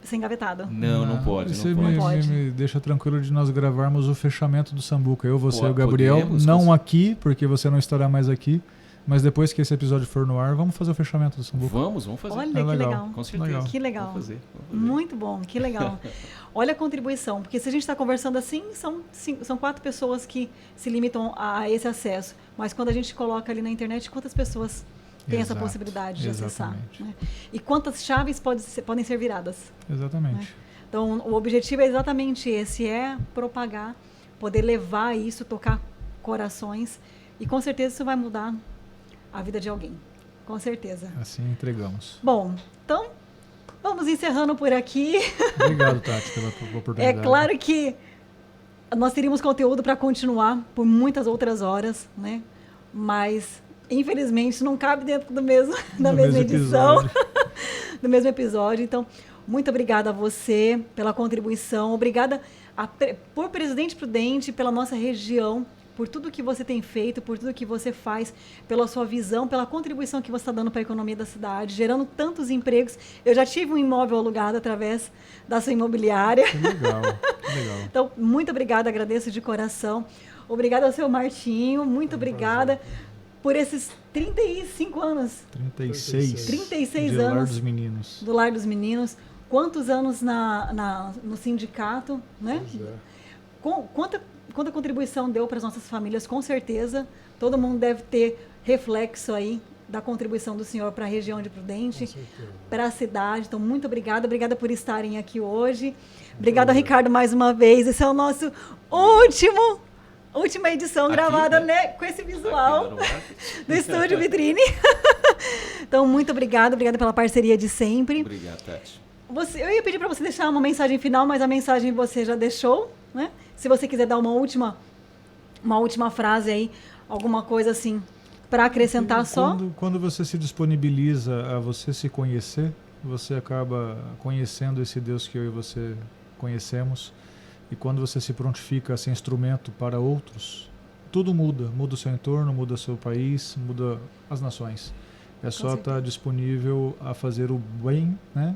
ser engavetado. Não pode. Você me deixa tranquilo de nós gravarmos o fechamento do Sambuca. Eu, você e o Gabriel, não aqui, porque você não estará mais aqui. Mas depois que esse episódio for no ar, vamos fazer o fechamento do Sambuca. Vamos fazer. Olha, que legal. Com certeza. Que legal. Vamos fazer. Muito bom, que legal. Olha a contribuição, porque se a gente está conversando assim, são 4 pessoas que se limitam a esse acesso. Mas quando a gente coloca ali na internet, quantas pessoas têm essa possibilidade de acessar? Né? E quantas chaves podem ser viradas? Exatamente. Né? Então, o objetivo é exatamente esse, propagar, poder levar isso, tocar corações. E com certeza isso vai mudar a vida de alguém, com certeza. Assim entregamos. Bom, então vamos encerrando por aqui. Obrigado, Tati, pela oportunidade. É claro que nós teríamos conteúdo para continuar por muitas outras horas, né? Mas infelizmente não cabe dentro da mesma edição, do mesmo episódio. Então, muito obrigada a você pela contribuição, obrigada por Presidente Prudente, pela nossa região, por tudo que você tem feito, por tudo que você faz, pela sua visão, pela contribuição que você está dando para a economia da cidade, gerando tantos empregos. Eu já tive um imóvel alugado através da sua imobiliária. Que legal, que legal. Então, muito obrigada, agradeço de coração. Obrigada ao seu Martinho, muito obrigada por esses 35 anos. 36 do anos. Lar dos Meninos. Do Lar dos Meninos. Quantos anos no sindicato, né? quanta contribuição deu para as nossas famílias, com certeza. Todo mundo deve ter reflexo aí da contribuição do senhor para a região de Prudente, para a cidade. Então, muito obrigada por estarem aqui hoje. Obrigada, Ricardo, mais uma vez. Esse é o nosso última edição aqui, gravada, né, com esse visual do Estúdio Vitrine. Então, muito obrigada pela parceria de sempre. Obrigado, Tati. Eu ia pedir para você deixar uma mensagem final, mas a mensagem você já deixou, né? Se você quiser dar uma última frase aí, alguma coisa assim, para acrescentar Quando você se disponibiliza a você se conhecer, você acaba conhecendo esse Deus que eu e você conhecemos. E quando você se prontifica a ser instrumento para outros, tudo muda. Muda o seu entorno, muda o seu país, muda as nações. É só estar disponível a fazer o bem, né?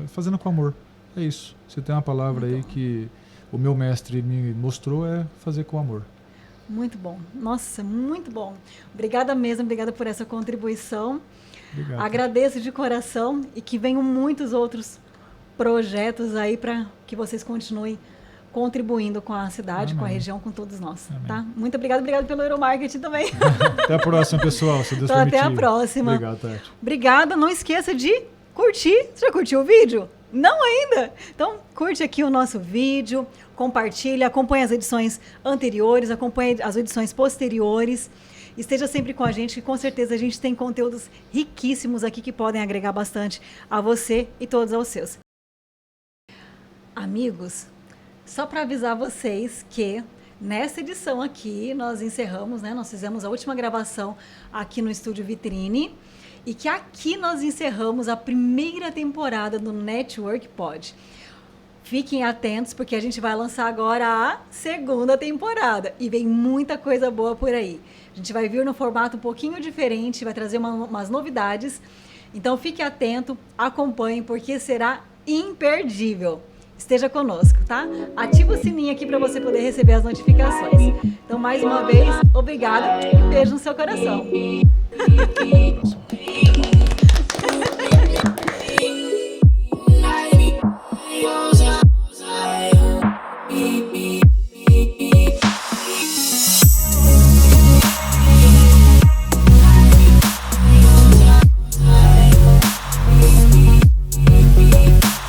Fazendo com amor. É isso. Se tem uma palavra aí que o meu mestre me mostrou, é fazer com amor. Muito bom. Nossa, muito bom. Obrigada mesmo, obrigada por essa contribuição. Obrigado. Agradeço de coração e que venham muitos outros projetos aí para que vocês continuem contribuindo com a cidade, Amém. Com a região, com todos nós. Tá? Muito obrigado pelo Euromarketing também. Até a próxima, pessoal, se Deus permitir. Até a próxima. Obrigado, Tati. Obrigada, não esqueça de curtir. Você já curtiu o vídeo? Não ainda? Então, curte aqui o nosso vídeo, compartilha, acompanhe as edições anteriores, acompanhe as edições posteriores. Esteja sempre com a gente, que com certeza a gente tem conteúdos riquíssimos aqui que podem agregar bastante a você e todos aos seus. Amigos, só para avisar vocês que nessa edição aqui nós encerramos, né? Nós fizemos a última gravação aqui no Estúdio Vitrine e que aqui nós encerramos a primeira temporada do Network Pod. Fiquem atentos porque a gente vai lançar agora a segunda temporada e vem muita coisa boa por aí. A gente vai vir no formato um pouquinho diferente, vai trazer umas novidades. Então fique atento, acompanhe porque será imperdível. Esteja conosco, tá? Ativa o sininho aqui para você poder receber as notificações. Então, mais uma vez, obrigada e um beijo no seu coração.